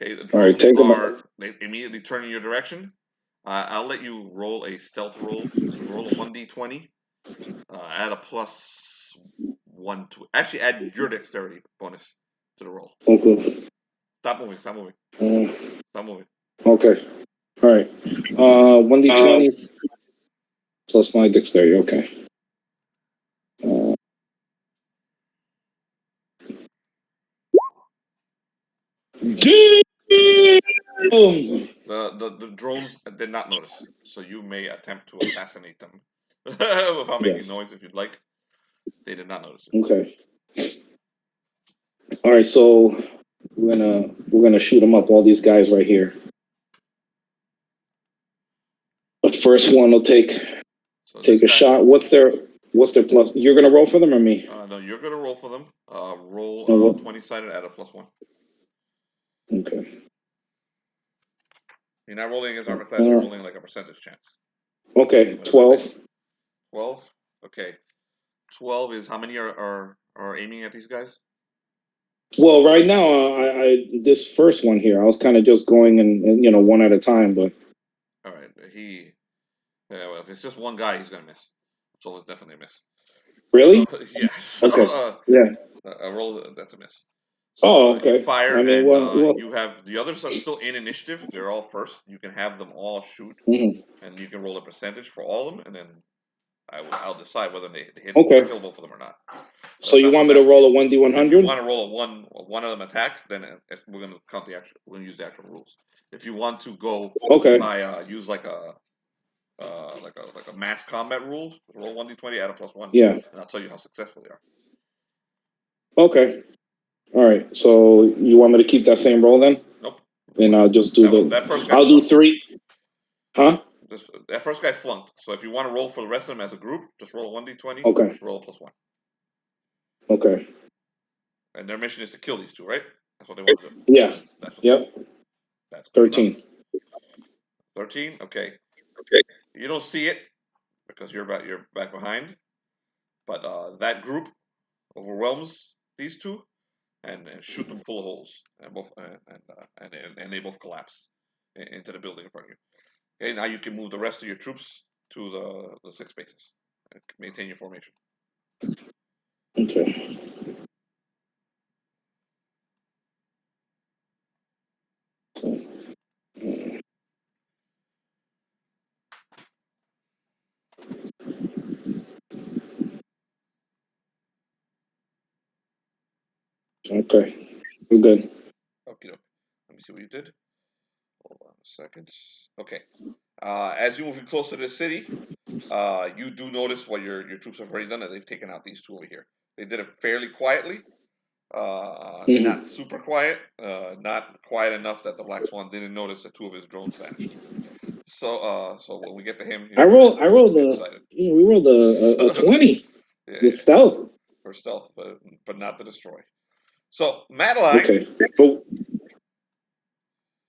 Okay, the drones they immediately turn in your direction. I'll let you roll a stealth roll. Roll a 1d20. Add a +1 to it. Actually, add your dexterity bonus to the roll. Okay. Stop moving. Stop moving. Stop moving. Okay. All right. 1d20 plus my dexterity. Okay. The drones did not notice, so you may attempt to assassinate them without making noise if you'd like. They did not notice it. Okay. All right, so we're gonna shoot them up. All these guys right here. The first one will take a shot. What's their plus? You're gonna roll for them or me? No, you're gonna roll for them. Roll 20-sided, add a +1. Okay. You're not rolling against armor class. You're rolling like a percentage chance. Okay, 12. 12. Okay, 12 is how many are aiming at these guys? Well, right now, I this first one here, I was kind of just going and one at a time, but. All right, well, if it's just one guy, he's gonna miss. 12 is definitely a miss. Really? So, yeah. So, okay. Yeah. A roll that's a miss. So, okay. You fire, I mean, and you have the others are still in initiative. They're all first. You can have them all shoot, and you can roll a percentage for all of them, and then I'll decide whether they hit kill both of them or not. So you want me to roll a 1d100? If you want to roll one of them attack, then we're gonna count the actual. We're gonna use the actual rules. If you want to go by use like a like a mass combat rules. Roll 1d20, add a +1. Yeah. And I'll tell you how successful they are. Okay. All right. So you want me to keep that same roll then? Nope. Then I'll just do that first guy I'll do flunked. 3. Huh? That first guy flunked. So if you want to roll for the rest of them as a group, just roll a 1d20. Okay. Roll a +1. Okay. And their mission is to kill these two, right? That's what they want to do. Yeah. That's what Yep. That's 13. 13. Okay. You don't see it because you're back behind, but that group overwhelms these two and shoot them full of holes, and they both collapse into the building in front of you. Okay, now you can move the rest of your troops to the 6 spaces and maintain your formation. Okay. Okay. We're good. Okay. Let me see what you did. Hold on a second. Okay. As you move closer to the city, you do notice what your troops have already done, that they've taken out these two over here. They did it fairly quietly, not super quiet, not quiet enough that the Black Swan didn't notice that 2 of his drones vanished. So when we get to him, I rolled we rolled a 20. Yeah, The stealth. for stealth, but not to destroy. So Madeline. Okay. Oh.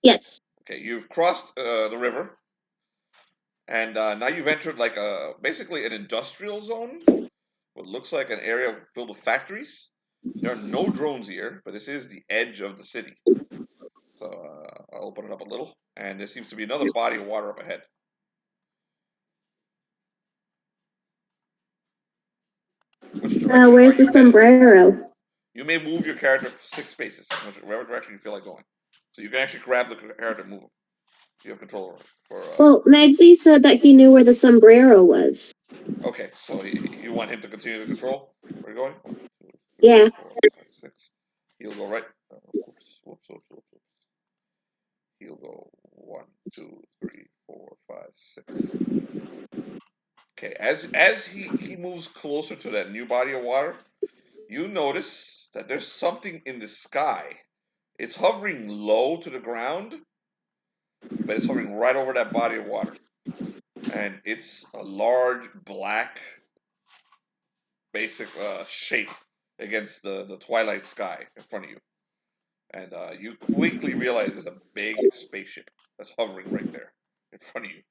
Yes. Okay, you've crossed the river, and now you've entered like basically an industrial zone. What looks like an area filled with factories. There are no drones here, but this is the edge of the city. So I'll open it up a little, and there seems to be another body of water up ahead. Which direction Where's the sombrero? You may move your character 6 spaces, wherever direction you feel like going. So you can actually grab the character and move him. You have control over it. Well, Megsy said that he knew where the sombrero was. Okay, so you want him to continue to control? Where are you going? 1, 2, 3, Yeah. 4, 5, 6. He'll go right. Whoops. He'll go 1, 2, 3, 4, 5, 6. Okay, as he moves closer to that new body of water, you notice that there's something in the sky. It's hovering low to the ground, but it's hovering right over that body of water. And it's a large black basic shape against the twilight sky in front of you. And you quickly realize there's a big spaceship that's hovering right there in front of you.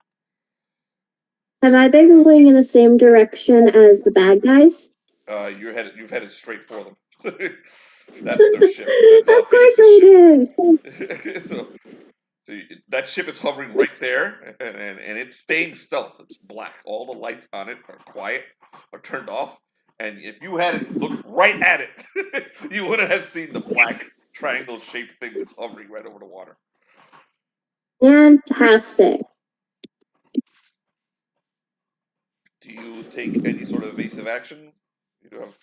Have I been going in the same direction as the bad guys? You've headed straight for them. That's their ship. That's of course I did. So that ship is hovering right there, and it's staying stealth. It's black. All the lights on it are quiet, are turned off. And if you hadn't looked right at it, you wouldn't have seen the black triangle-shaped thing that's hovering right over the water. Fantastic. Do you take any sort of evasive action? You do have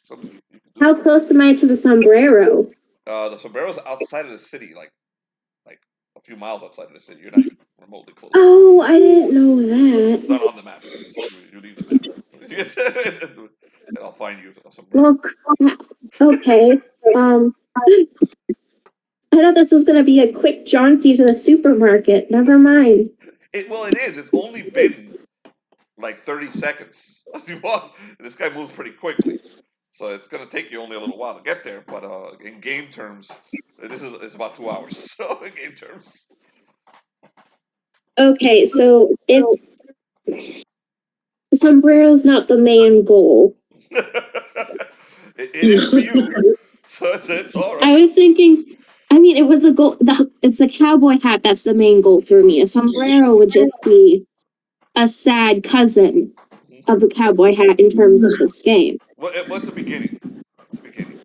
something you can do. How close am I to the sombrero? The sombrero's outside of the city, like a few miles outside of the city. You're not even remotely close. Oh, I didn't know that. It's not on the map. You leave the map. And I'll find you a sombrero. Well, okay. I thought this was going to be a quick jaunty to the supermarket. Never mind. It is. It's only been like 30 seconds as you walk. This guy moves pretty quickly, so it's going to take you only a little while to get there. But in game terms, it's about 2 hours. So in game terms. Okay, so if the sombrero's not the main goal. It is for you, so it's all right. I was thinking, I mean, it was a goal. It's a cowboy hat that's the main goal for me. A sombrero would just be a sad cousin of the cowboy hat in terms of this game. What's the beginning? It's the beginning.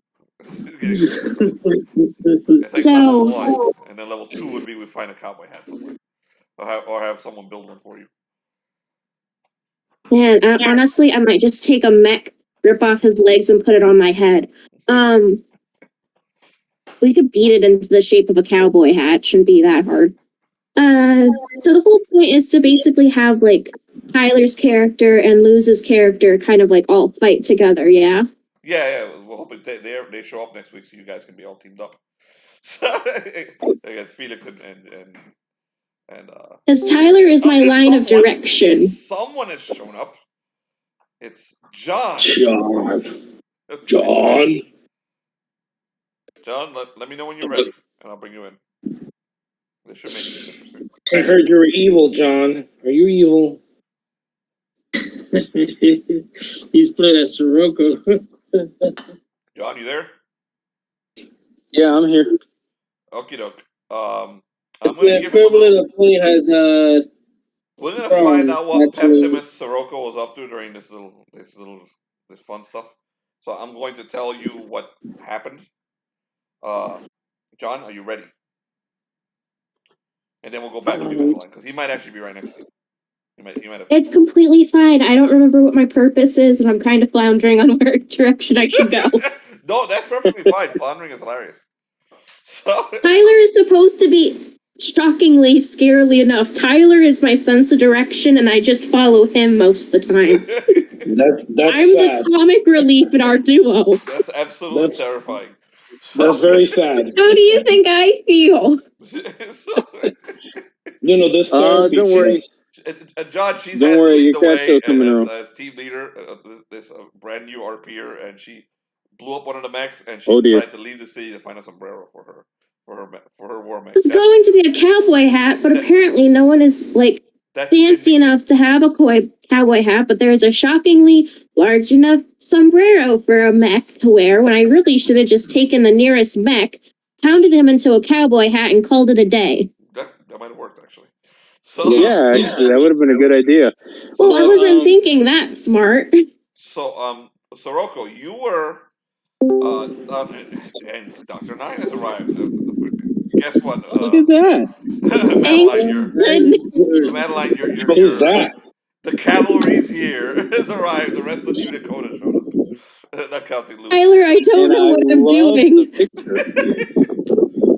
It's like So, level 1, and then level 2 would be we find a cowboy hat somewhere, or have someone build one for you. Man, honestly, I might just take a mech, rip off his legs, and put it on my head. We could beat it into the shape of a cowboy hat. Shouldn't be that hard. So the whole point is to basically have like Tyler's character and Luz's character kind of like all fight together, yeah? Yeah. We're hoping they show up next week so you guys can be all teamed up. Against Felix and Because Tyler is my line of direction. Someone has shown up. It's John. John. John, let me know when you're ready, and I'll bring you in. This should make this interesting. I heard you're evil, John. Are you evil? He's playing at Scirocco. John, you there? Yeah, I'm here. Okie doke. I'm gonna give him a equivalent of play has We're gonna find out what Peptimus Scirocco was up to during this fun stuff. So I'm going to tell you what happened. John, are you ready? And then we'll go back to you, Madeline, because he might actually be right next to you. He might have. It's completely fine. I don't remember what my purpose is, and I'm kind of floundering on where direction I should go. No, that's perfectly fine. Floundering is hilarious. So Tyler is supposed to be, shockingly, scarily enough, Tyler is my sense of direction, and I just follow him most of the time. That's I'm sad. the comic relief in our duo. That's absolutely terrifying. That's very sad. How do you think I feel? This therapy. Don't worry. John, she's Don't had worry, to lead your the cat's way still coming around. as team leader. This brand new RPer, and she blew up one of the mechs, and she Oh, dear. decided to leave the city to find a sombrero for her war mech. It's going to be a cowboy hat, but apparently no one is like fancy enough to have a cowboy hat. But there's a shockingly large enough sombrero for a mech to wear. When I really should have just taken the nearest mech, pounded him into a cowboy hat, and called it a day. That might have worked actually. So Yeah, actually, that would have been a good idea. Well, I wasn't thinking that smart. So, Scirocco, you were, and Dr. Nine has arrived. Guess what? Look at that. Madeline, you're Who's that? The cavalry's here. Has arrived. The rest of New Dakota showed up. Not counting Luz. Tyler, I don't know what I'm doing.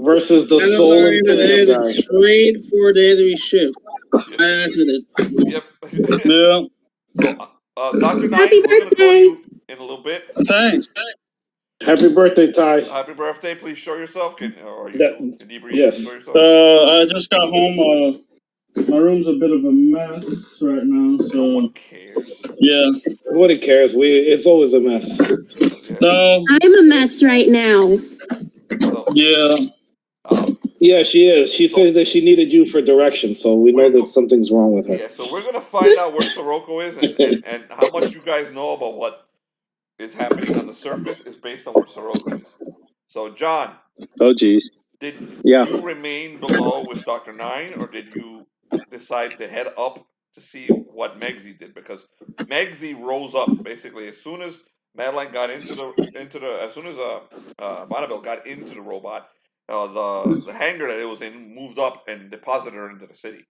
Versus the soul Imperium guy. Straight for the enemy ship. I answered it. Yep. Yeah. So, Dr. Nine, Happy we're going to call birthday. you in a little bit. Thanks. Happy birthday, Ty. Happy birthday. Please show yourself. Are you inebriated? Yes. Show yourself. I just got home. My room's a bit of a mess right now, so no one cares. Yeah. Nobody cares. It's always a mess. No. I'm a mess right now. So, yeah. Yeah, she is. She says that she needed you for direction, so we know that something's wrong with her. Yeah, so we're gonna find out where Scirocco is and how much you guys know about what is happening on the surface is based on where Scirocco is. So, John. Oh, geez. Did you remain below with Dr. Nine, or did you decide to head up to see what Megsy did? Because Megsy rose up basically as soon as Madeline got as soon as Bonabel got into the robot, the hangar that it was in moved up and deposited her into the city.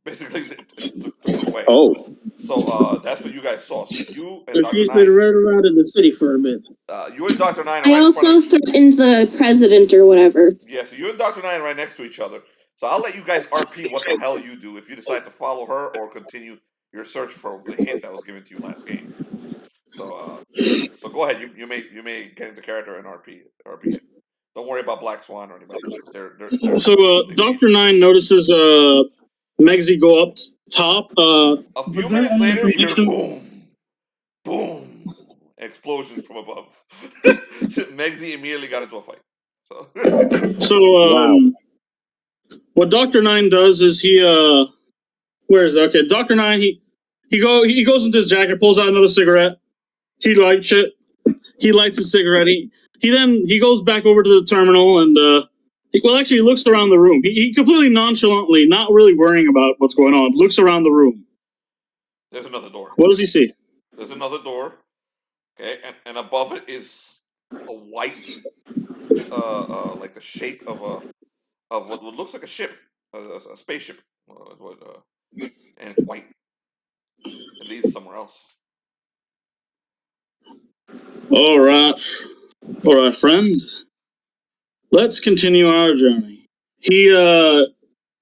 Basically, took her away. Oh. So that's what you guys saw. So you and Dr. She's Nine. been running around in the city for a bit. You and Dr. Nine. I also threatened the president or whatever. Yeah, so you and Dr. Nine are right next to each other. So I'll let you guys RP what the hell you do if you decide to follow her or continue your search for the hint that was given to you last game. So go ahead. You may get into character and RP it. Don't worry about Black Swan or anybody. So Dr. Nine notices Megsy go up top. A few minutes later, you hear boom, explosions from above. Megsy immediately got into a fight. So wow. What Dr. Nine does is where is it? Okay, Dr. Nine he goes into his jacket, pulls out another cigarette. He lights it. He lights his cigarette. He goes back over to the terminal and he looks around the room. He completely nonchalantly, not really worrying about what's going on, looks around the room. There's another door. What does he see? There's another door. Okay, and above it is a white, like the shape of what looks like a ship, a spaceship, and it's white. It leads somewhere else. All right, friend. Let's continue our journey. He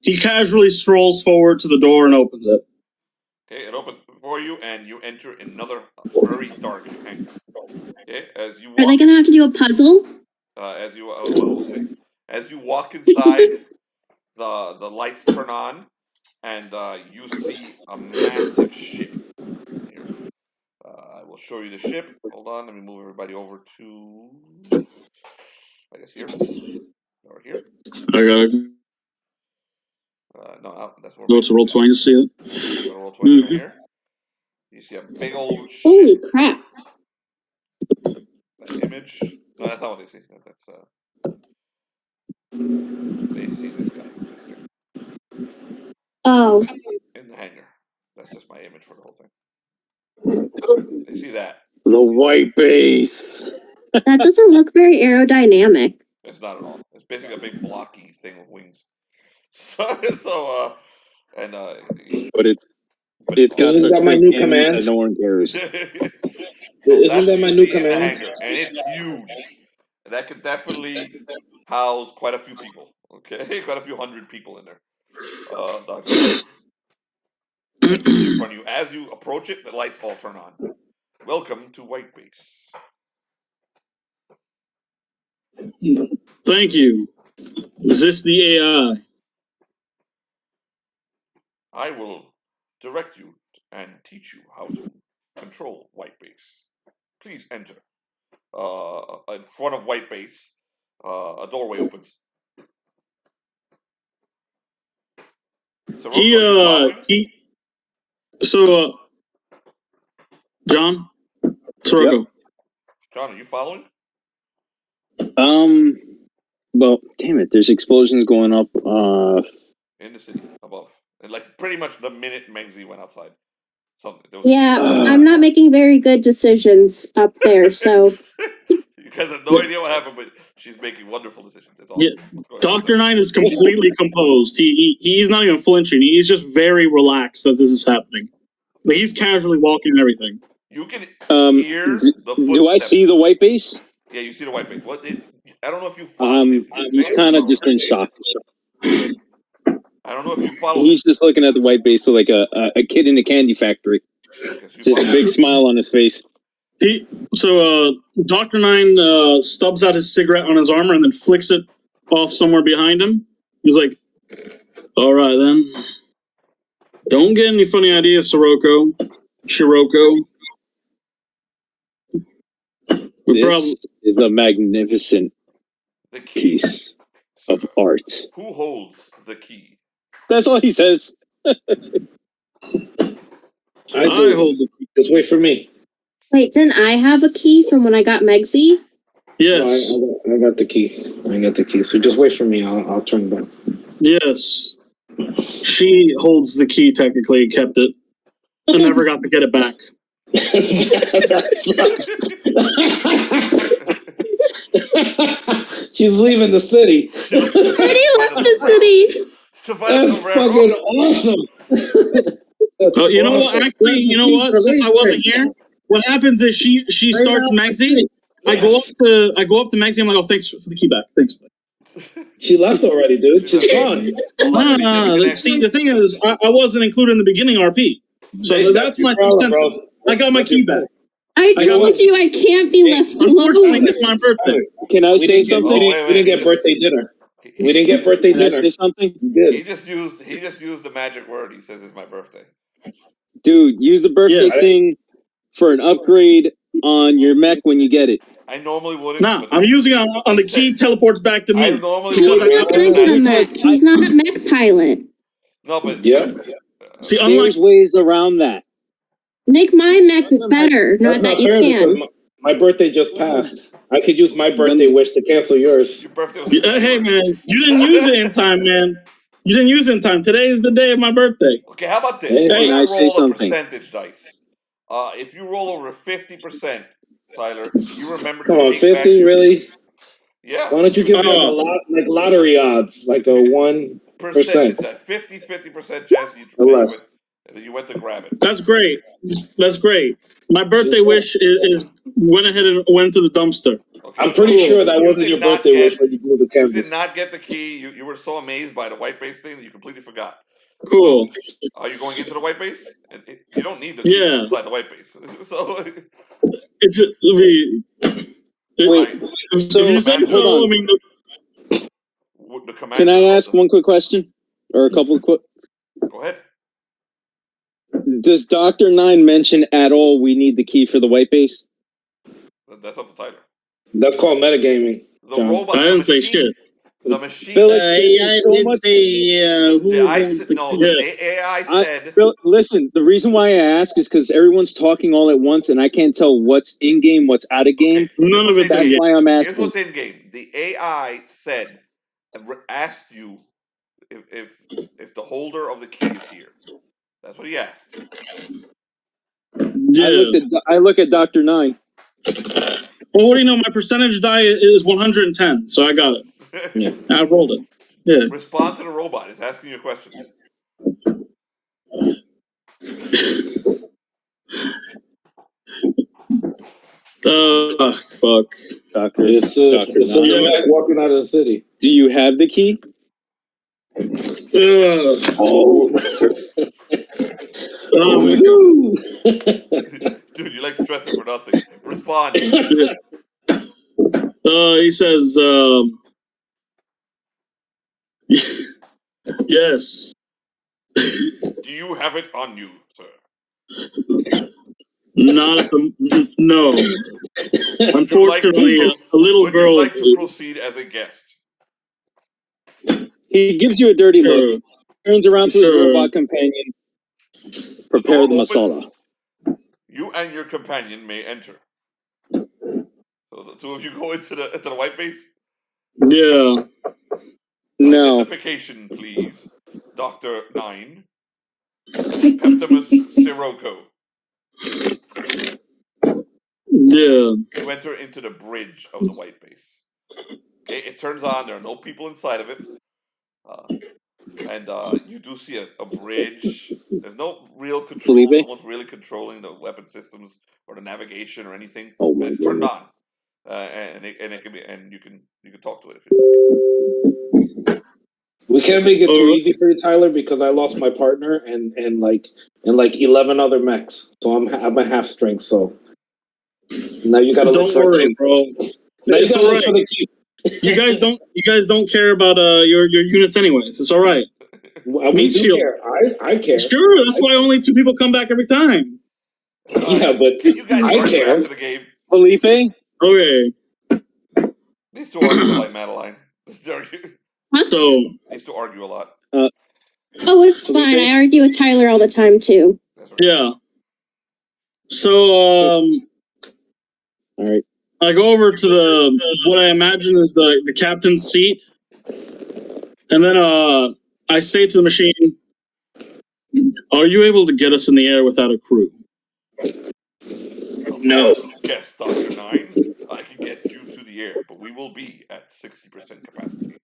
He casually strolls forward to the door and opens it. Okay, it opens for you, and you enter another very dark hangar. Okay, as you walk. Are they gonna have to do a puzzle? As you we'll see. As you walk inside, the lights turn on, and you see a massive ship here. I will show you the ship. Hold on, let me move everybody over to, I guess here, or here. I gotta No, that's where go to Roll20 to see it. Go to Roll20 right here. You see a big old ship. Holy crap! That image. No, that's not what they see. That's they see this guy, this thing Oh, in the hangar. That's just my image for the whole thing. They see that. The white base. that doesn't look very aerodynamic. It's not at all. It's basically a big blocky thing with wings. So and But it's got Isn't the that my straight new cannons command? that no one cares. so Isn't that's that what my you new see in the command? hangar, and it's huge. That could definitely house quite a few people. Okay, quite a few hundred people in there. Dr. As you see in front of you, as you approach it, the lights all turn on. Welcome to White Base. Thank you. Is this the AI? I will direct you and teach you how to control White Base. Please enter. In front of White Base, a doorway opens. So, John, Scirocco. Yep. John, are you following? Well, damn it, there's explosions going up. In the city above. And like pretty much the minute Megsy went outside. Yeah, I'm not making very good decisions up there, so. You guys have no idea what happened, but she's making wonderful decisions. It's awesome. Yeah, Dr. Nine is completely composed. He's not even flinching. He's just very relaxed as this is happening. But he's casually walking and everything. You can hear the footsteps. Do I see the white base? Yeah, you see the white base. What? I don't know if you follow him. He's kind of just in shock. I don't know if you follow. He's just looking at the white base, so like a kid in a candy factory. Just a big smile on his face. Dr. Nine stubs out his cigarette on his armor and then flicks it off somewhere behind him. He's like, all right then. Don't get any funny ideas, Scirocco. This is a magnificent piece of art. Who holds the key? That's all he says. I hold the key. Just wait for me. Wait, didn't I have a key from when I got Megsy? Yes. No, I got the key. So just wait for me. I'll turn it on. Yes. She holds the key, technically, kept it. I never got to get it back. She's leaving the city. Already left the city. That's fucking awesome. You know what? Actually, you know what? Since I wasn't here, what happens is she starts Megsy. I go up to Megsy. I'm like, oh, thanks for the key back. Thanks. She left already, dude. She's gone. No. See, the thing is, I wasn't included in the beginning RP, so that's my problem, bro. I got my key back. I told you I can't be left alone. Unfortunately, it's my birthday. Can I say something? We didn't get birthday dinner. We didn't get birthday dinner. Can I say something? He just used the magic word. He says it's my birthday. Dude, use the birthday thing for an upgrade on your mech when you get it. I normally wouldn't. Nah, I'm using it on the key teleports back to me. I normally He's not gonna get a mech. He's not a mech pilot. No, but see, there's ways around that. Make my mech better. Not that you can. My birthday just passed. I could use my birthday wish to cancel yours. Your birthday was hey, man, you didn't use it in time, man. You didn't use it in time. Today is the day of my birthday. Okay, how about this? Hey, We're I say roll a something. percentage dice. If you roll over 50%, Tyler, you remember Come to on, take 50, back your, really? Yeah. Why don't you give me like lottery odds, like a 1%? It's a 50% chance you And then you went to grab it. That's great. That's great. My birthday wish is went ahead and went to the dumpster. Okay, I'm pretty sure that wasn't your birthday wish when you blew the You canvas. did not get the key. You were so amazed by the white base thing that you completely forgot. Cool. So, are you going into the white base? You don't need the key outside the white base. So it's just, wait. So you said hold on. I mean, the can I ask one quick question, or a couple of quick? Go ahead. Does Dr. 9 mention at all we need the key for the white base? That's up to Tyler. That's called metagaming. The robot. I didn't say shit. The machine. I didn't say who holds the key. The AI said. Listen, the reason why I ask is because everyone's talking all at once, and I can't tell what's in game, what's out of game. Okay, none of it's That's why I'm asking. Here's what's in game. The AI said, asked you if the holder of the key is here. That's what he asked. Yeah. I look at Dr. 9. Well, what do you know? My percentage die is 110, so I got it. Yeah. I rolled it. Yeah. Respond to the robot. It's asking you a question. Fuck. Doctor. It's like walking out of the city. Do you have the key? Oh my god. Dude, you like stressing for nothing. Respond. He says, yes. Do you have it on you, sir? Not at the no. Unfortunately, a little girl. Would you like to proceed as a guest? He gives you a dirty look. Turns around to his robot companion. Prepare the masala. You and your companion may enter. So the two of you go into the white base? Yeah. No. Identification, please. Dr. 9. Peptimus Scirocco. Yeah. You enter into the bridge of the white base. Okay, it turns on. There are no people inside of it. And you do see a bridge. There's no real control. No one's really controlling the weapon systems or the navigation or anything. But it's turned on, and it can be, and you can talk to it if you like. We can't make it too easy for you, Tyler, because I lost my partner and like 11 other mechs. So I'm a half strength. So now you gotta look for the key, bro. Now you gotta look for the key. You guys don't care about your units anyways. It's all right. We do care. I care. Sure, that's why only 2 people come back every time. Yeah, but can you guys argue after the game? Felipe? Okay. These two argue like Madeline. So they used to argue a lot. Oh, it's fine. I argue with Tyler all the time too. Yeah. So all right. I go over to the what I imagine is the captain's seat, and then I say to the machine, "Are you able to get us in the air without a crew?" No. Yes, Dr. 9. I can get you to the air, but we will be at 60% capacity.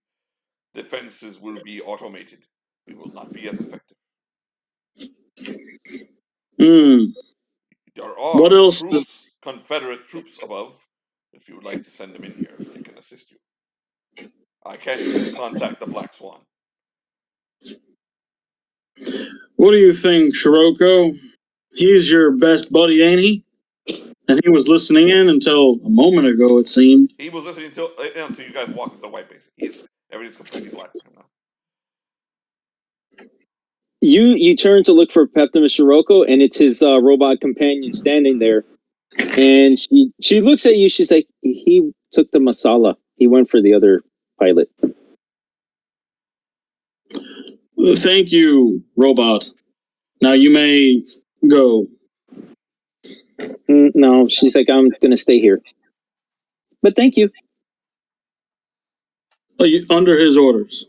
Defenses will be automated. We will not be as effective. There are what else Confederate troops above. If you would like to send them in here, they can assist you. I can contact the Black Swan. What do you think, Scirocco? He's your best buddy, ain't he? And he was listening in until a moment ago, it seemed. He was listening until you guys walked into the white base. Everything's completely black for him now. You turn to look for Peptimus Scirocco, and it's his robot companion standing there. And she looks at you. She's like, he took the masala. He went for the other pilot. Thank you, robot. Now you may go. No, she's like, I'm going to stay here. But thank you. Under his orders.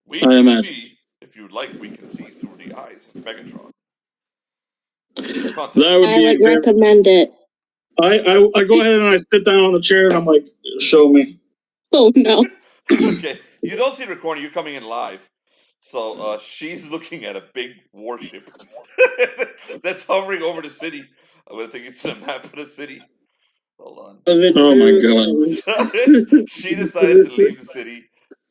We can see, if you'd like, we can see through the eyes of Megatron. That would I would recommend it. I go ahead and I sit down on the chair and I'm like, show me. Oh no. Okay, you don't see the recording. You're coming in live. So she's looking at a big warship that's hovering over the city. I'm gonna take you to the map of the city. Hold on. Oh my God. So, she decided to leave the city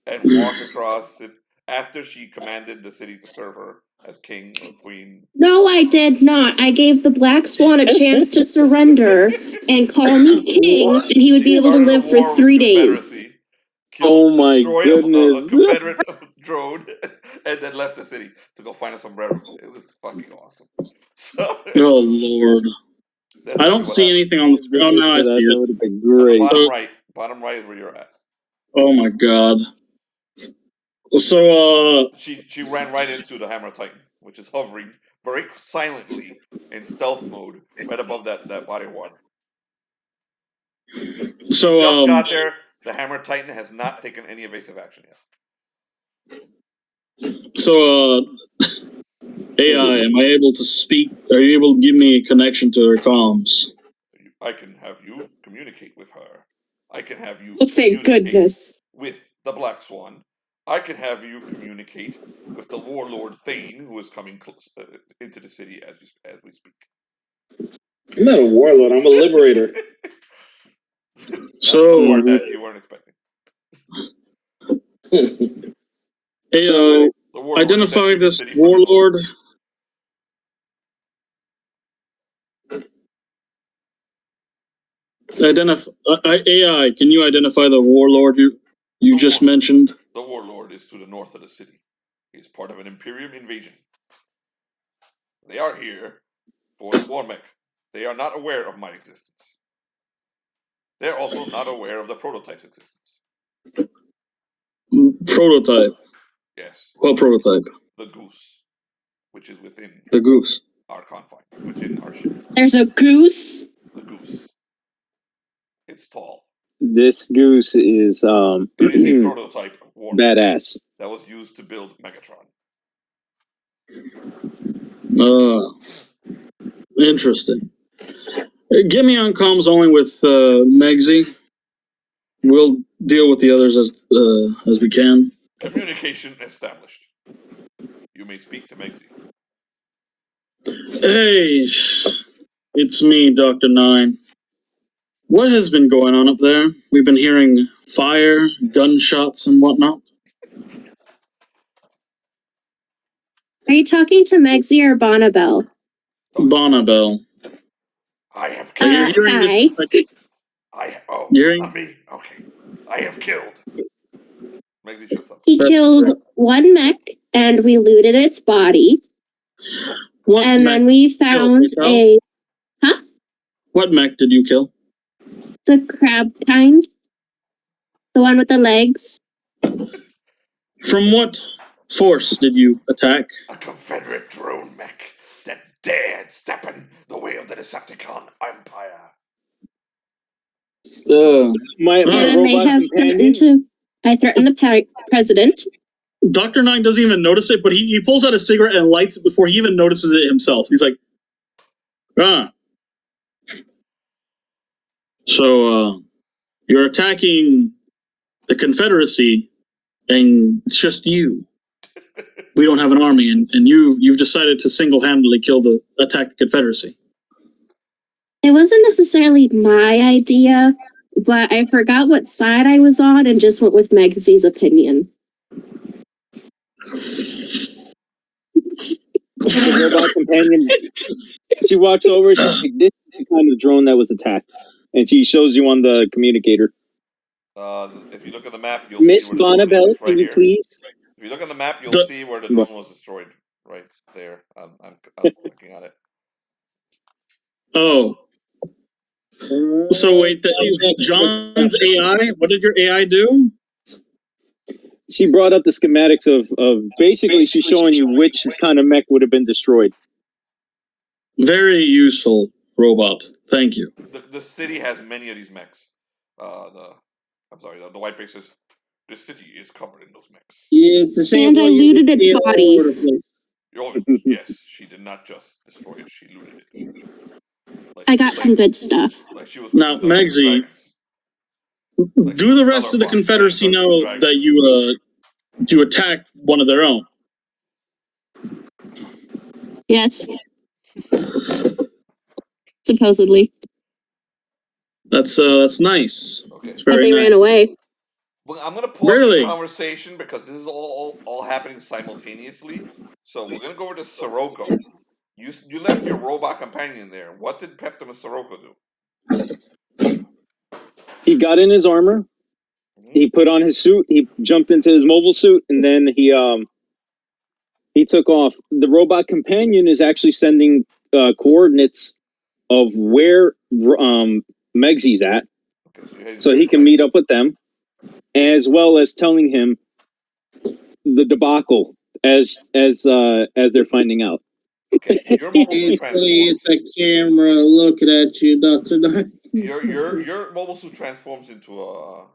and walk across it after she commanded the city to serve her as king or queen. No, I did not. I gave the Black Swan a chance to surrender and call me king, and he would be able to live for 3 days. Oh my Destroyed goodness. a Confederate drone and then left the city to go find a sombrero. It was fucking awesome. So, Oh Lord. that's I really don't what see happened. anything on the screen. Oh, now I see That it. would have been On the great. bottom right is where you're at. Oh my God. So, She ran right into the Hammer Titan, which is hovering very silently in stealth mode right above that body of water. so, Just got there. The Hammer Titan has not taken any evasive action yet. so, AI, am I able to speak? Are you able to give me a connection to her comms? I can have you communicate with her. I can have you Oh, thank communicate goodness. with the Black Swan. I can have you communicate with the warlord Thane, who is coming into the city as we speak. I'm not a warlord. I'm a liberator. That's the part that you weren't expecting. Hey, So, The warlord is identify entering the this city from the north. warlord. AI, can you identify the warlord you just mentioned? The warlord is to the north of the city. He is part of an Imperium invasion. They are here for the war mech. They are not aware of my existence. They are also not aware of the prototype's existence. Prototype. Yes. What prototype? The goose, which is within The goose. our confine, within our ship. There's a goose. The goose. It's tall. this goose is It is a prototype war mech badass. that was used to build Megatron. Interesting. Get me on comms only with Megsy. We'll deal with the others as we can. Communication established. You may speak to Megsy. Hey, it's me, Dr. Nine. What has been going on up there? We've been hearing fire, gunshots, and whatnot. Are you talking to Megsy or Bonabel? Bonabel. I have killed. You're hearing Hi. Not me. Okay. I have killed. Megsy shuts up. He That's killed correct. one mech, and we looted its body. What And mech then we found killed, a What mech did you kill? the crab kind, the one with the legs. From what force did you attack? A Confederate drone mech that dared step in the way of the Decepticon Empire. My And I may robot have companion. I threatened the president. Dr. Nine doesn't even notice it, but he pulls out a cigarette and lights it before he even notices it himself. He's like, So, you're attacking the Confederacy, and it's just you. We don't have an army, and you've decided to single-handedly attack the Confederacy. It wasn't necessarily my idea, but I forgot what side I was on and just went with Megsy's opinion. The robot companion. She walks over. She's like, "This is the kind of drone that was attacked," and she shows you on the communicator. If you look at the map, you'll Miss see where the drone Bonabel, is. It's right can you here. please? If you look at the map, you'll see where the drone was destroyed. Right there. I'm looking at it. Oh. So wait, John's AI, what did your AI do? She brought up the schematics of basically she's showing you which kind of mech would have been destroyed. Very useful robot. Thank you. The city has many of these mechs. The white bases. The city is covered in those mechs. Yeah, it's the same. And I looted its body. Oh, yes, she did not just destroy it; she looted it. I got some good stuff. Like she was now, Megsy, do the rest of the Confederacy know that you attacked one of their own? Yes. Supposedly. That's nice. Okay. It's But very they nice. ran away. Well, I'm gonna pause Really? the conversation because this is all happening simultaneously. So we're gonna go over to Scirocco. You left your robot companion there. What did Peptimus Scirocco do? He got in his armor. He put on his suit. He jumped into his mobile suit, and then he took off. The robot companion is actually sending coordinates of where Megsy's at, Okay, so he can meet up with them, as well as telling him the debacle as they're finding out. Okay, your mobile suit Basically, transforms. it's a camera looking at you, Dr. Knight. Your mobile suit transforms into a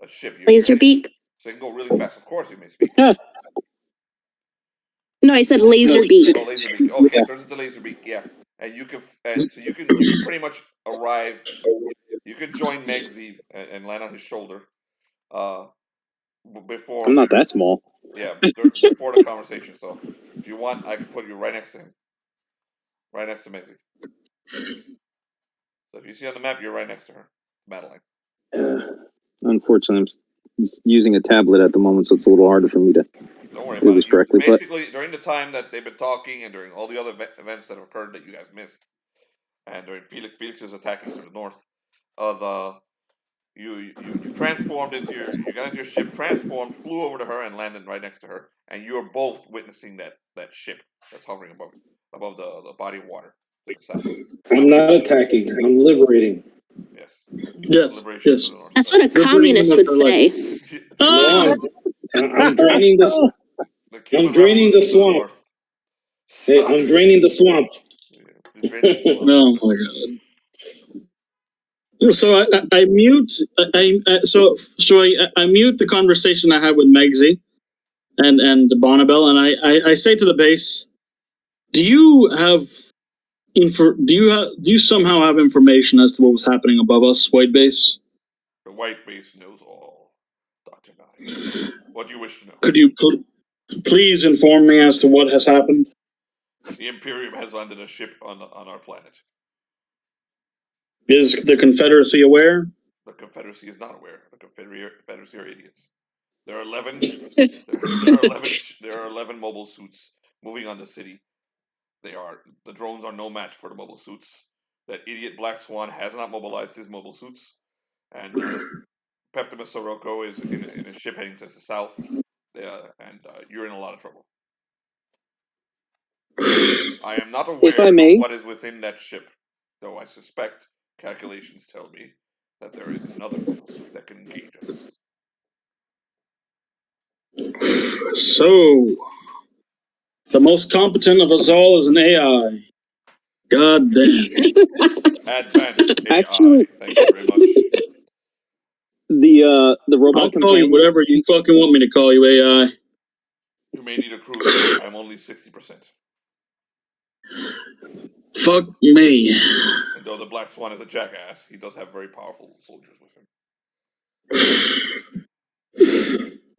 ship. Laser beak. So you can go really fast. Of course, you may speak. No, I said laser beak. Oh, laser beak. Okay, turns into laser beak. Yeah, and so you can pretty much arrive. You can join Megsy and land on his shoulder. Before I'm not that small. Yeah, before the conversation. So if you want, I can put you right next to him, right next to Megsy. So if you see on the map, you're right next to her, Madeline. Unfortunately, I'm using a tablet at the moment, so it's a little harder for me to Don't worry do about this it. correctly. Basically, during the time that they've been talking and during all the other events that have occurred that you guys missed, and during Felix's attacking to the north, you transformed into you got into your ship, transformed, flew over to her, and landed right next to her, and you're both witnessing that ship that's hovering above the body of water to the south. I'm not attacking. I'm liberating. Yes. Yes. Liberation Yes. to the north. That's what a communist would say. No, I'm draining the. The I'm Cuban draining the Revolution to the swamp. north. Hey, I'm draining the swamp. You're draining the swamp. Oh my god. So I mute. I mute the conversation I had with Megsy and Bonabel, and I say to the base, do you somehow have information as to what was happening above us, White Base? The white base knows all, Dr. Nye. What do you wish to know? Could you please inform me as to what has happened? The Imperium has landed a ship on our planet. Is the Confederacy aware? The Confederacy is not aware. The Confederacy are idiots. There are 11. There are 11 mobile suits moving on the city. The drones are no match for the mobile suits. That idiot Black Swan has not mobilized his mobile suits, and Peptimus Scirocco is in a ship heading to the south, and you're in a lot of trouble. I am not If I aware may. of what is within that ship, though I suspect calculations tell me that there is another mobile suit that can engage us. So, the most competent of us all is an AI. God damn. Advanced AI. Actually, Thank you very much. the robot I'll call you companion. whatever you fucking want me to call you, AI. You may need a crew, sir. I'm only 60%. Fuck me. And though the Black Swan is a jackass, he does have very powerful soldiers with him.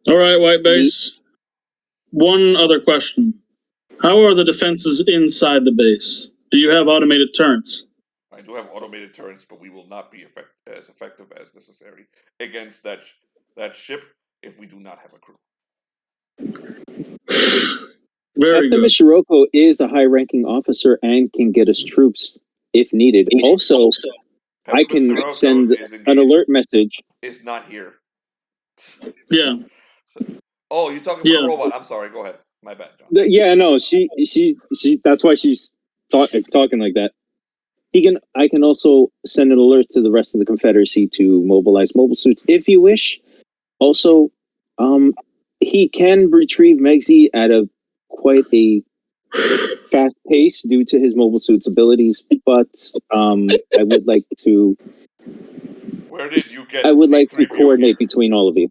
All right, White Base. One other question. How are the defenses inside the base? Do you have automated turrets? I do have automated turrets, but we will not be as effective as necessary against that ship if we do not have a crew. Very good. Peptimus Scirocco is a high-ranking officer and can get us troops if needed. Also, I can Scirocco send an alert message. Is not here. Yeah. Oh, you're talking about Yeah. a robot. I'm sorry. Go ahead. My bad, John. Yeah, no, she. That's why she's talking like that. I can also send an alert to the rest of the Confederacy to mobilize mobile suits if you wish. Also, he can retrieve Megsy at quite a fast pace due to his mobile suit's abilities, but I would like to. Where did you get? I would like to C-3PO coordinate here? between all of you.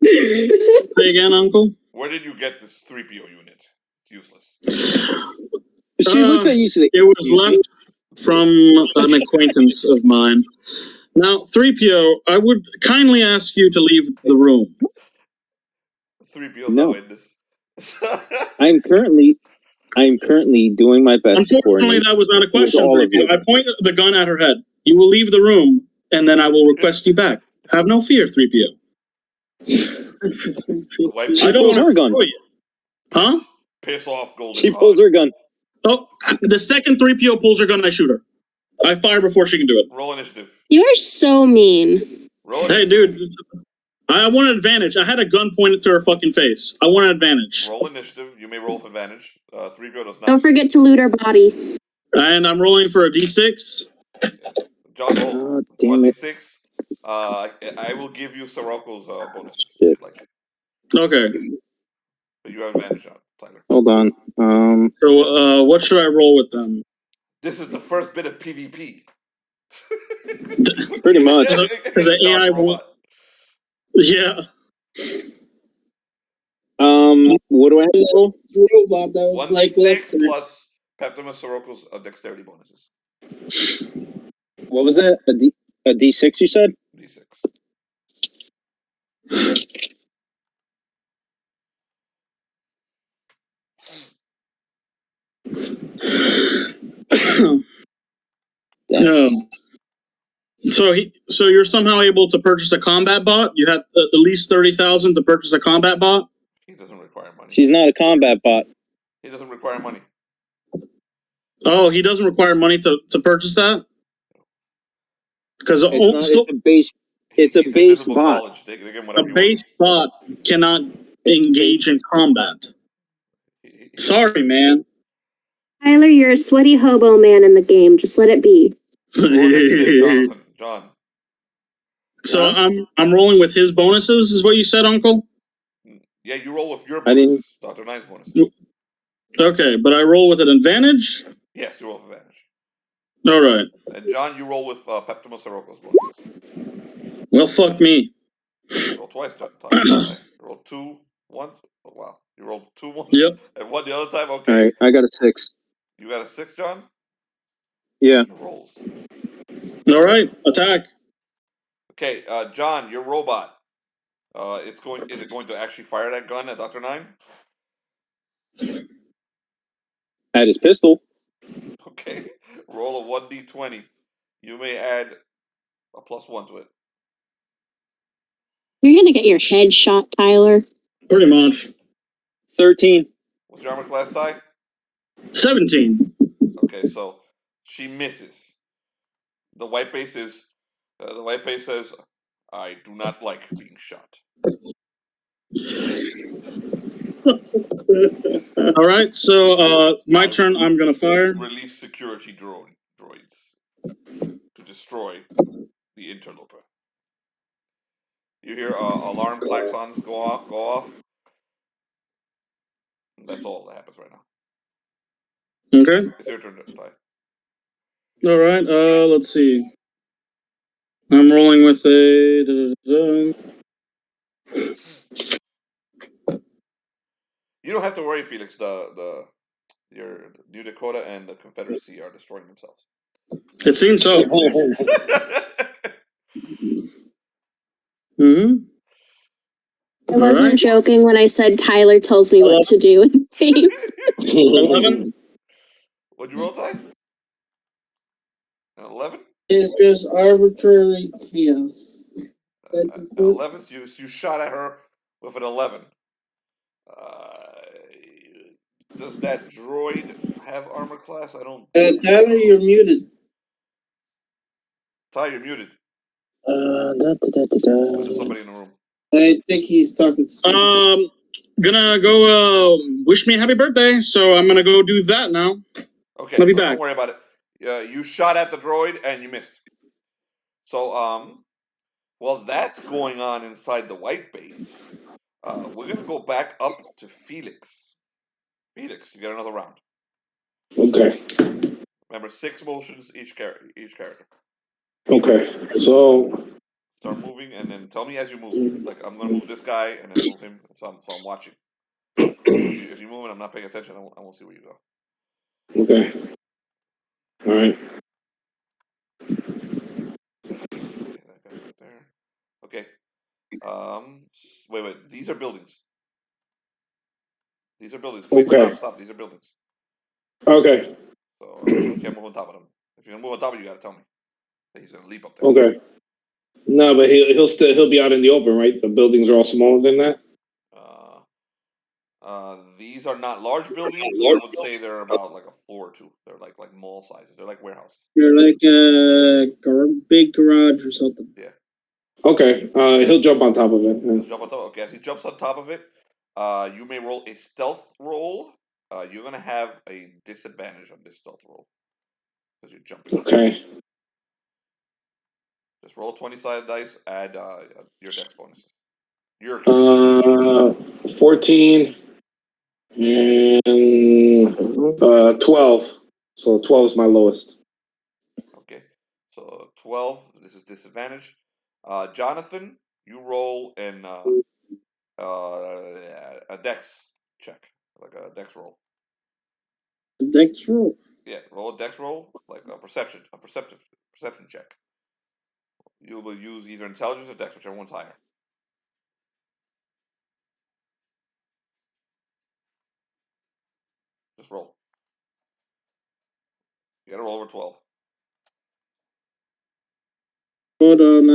Say again, Uncle? Where did you get this 3PO unit? It's useless. She looks at you today. It was left from an acquaintance of mine. Now, 3PO, I would kindly ask you to leave the room. 3PO's No. not in this. I'm currently doing my best. Unfortunately, that was not a question. all of you. I point the gun at her head. You will leave the room, and then I will request you back. Have no fear, 3PO. She pulls her gun. Huh? Piss off, Golden. She pulls her gun. Oh, the second 3PO pulls her gun, I shoot her. I fire before she can do it. Roll initiative. You're so mean. Hey, dude. I want an advantage. I had a gun pointed to her fucking face. I want an advantage. Roll initiative. You may roll with advantage. 3PO does not. Don't forget to loot her body. And I'm rolling for a D6. John, roll. Damn it. 1d6. I will give you Scirocco's bonuses if you'd like. Okay. But you have advantage on Tyler. Hold on. So, what should I roll with them? This is the first bit of PvP. Pretty much. Because the AI won't. Yeah. What do I have to roll? Robot that was like 1d6 plus Peptimus Scirocco's dexterity bonuses. What was that? A D6 you said? D6. No. So you're somehow able to purchase a combat bot? You have at least 30,000 to purchase a combat bot? He doesn't require money. She's not a combat bot. He doesn't require money. Oh, he doesn't require money to purchase that? Because It's a base. It's a base bot. They give him a base bot cannot engage in combat. Sorry, man. Tyler, you're a sweaty hobo man in the game. Just let it be. John. So I'm rolling with his bonuses, is what you said, Uncle? Yeah, you roll with your bonuses. Dr. Nine's bonuses. Okay, but I roll with an advantage? Yes, you roll with advantage. All right. And John, you roll with Peptimus Scirocco's bonuses. Well, fuck me. Roll twice, John. You roll 2 once. Oh, wow. You rolled 2 once. Yep. And 1 the other time? Okay. All right, I got a 6. You got a 6, John? Yeah. Rolls. All right, attack. Okay, John, your robot. Is it going to actually fire that gun at Dr. Nine? At his pistol. Okay. Roll a 1d20. You may add a +1 to it. You're gonna get your head shot, Tyler. Pretty much. 13. What's your armor class, Ty? 17. Okay, so she misses. The white base says, "I do not like being shot." All right, so my turn. I'm gonna fire. Release security droids to destroy the interloper. You hear alarm klaxons go off. That's all that happens right now. Okay. It's your turn, Ty. All right. Let's see. I'm rolling with a. You don't have to worry, Felix. Your New Dakota and the Confederacy are destroying themselves. It seems so. Mm-hmm. I wasn't joking when I said Tyler tells me what to do in the game. 11. What'd you roll, Ty? 11? It's just arbitrary chaos. 11. So you shot at her with an 11. Does that droid have armor class? I don't. Tyler, you're muted. Ty, you're muted. There's somebody in the room. I think he's talking to somebody. Gonna go wish me a happy birthday, so I'm gonna go do that now. Okay, I'll be so back. don't worry about it. You shot at the droid and you missed. So, well, that's going on inside the white base. We're gonna go back up to Felix. Felix, you get another round. Okay. Remember, 6 motions each character. Okay. So Start moving and then tell me as you move. Like I'm gonna move this guy and then move him. So I'm watching. If you move and I'm not paying attention, I won't see where you go. okay. All right. Okay, that guy's right there. Okay. Wait. These are buildings. These are buildings. Okay. Stop. These are buildings. Okay. So you can't move on top of them. If you're gonna move on top of them, you gotta tell me that he's gonna leap up there. Okay. No, but he'll be out in the open, right? The buildings are all smaller than that. These are not large buildings. I would say they're about like a floor or two. They're like mall sizes. They're like warehouses. They're like a big garage or something. Yeah. Okay. He'll jump on top of it. He'll jump on top. Okay, as he jumps on top of it, you may roll a stealth roll. You're gonna have a disadvantage on this stealth roll because you're jumping. Okay. Just roll 20-sided dice. Add your dex bonuses. 14 and 12. So 12 is my lowest. Okay. So 12. This is disadvantage. Jonathan, you roll a dex check, like a dex roll. Dex roll. Yeah, roll a dex roll, like a perception check. You will use either intelligence or dex, whichever one's higher. Just roll. You gotta roll over 12. Hold on.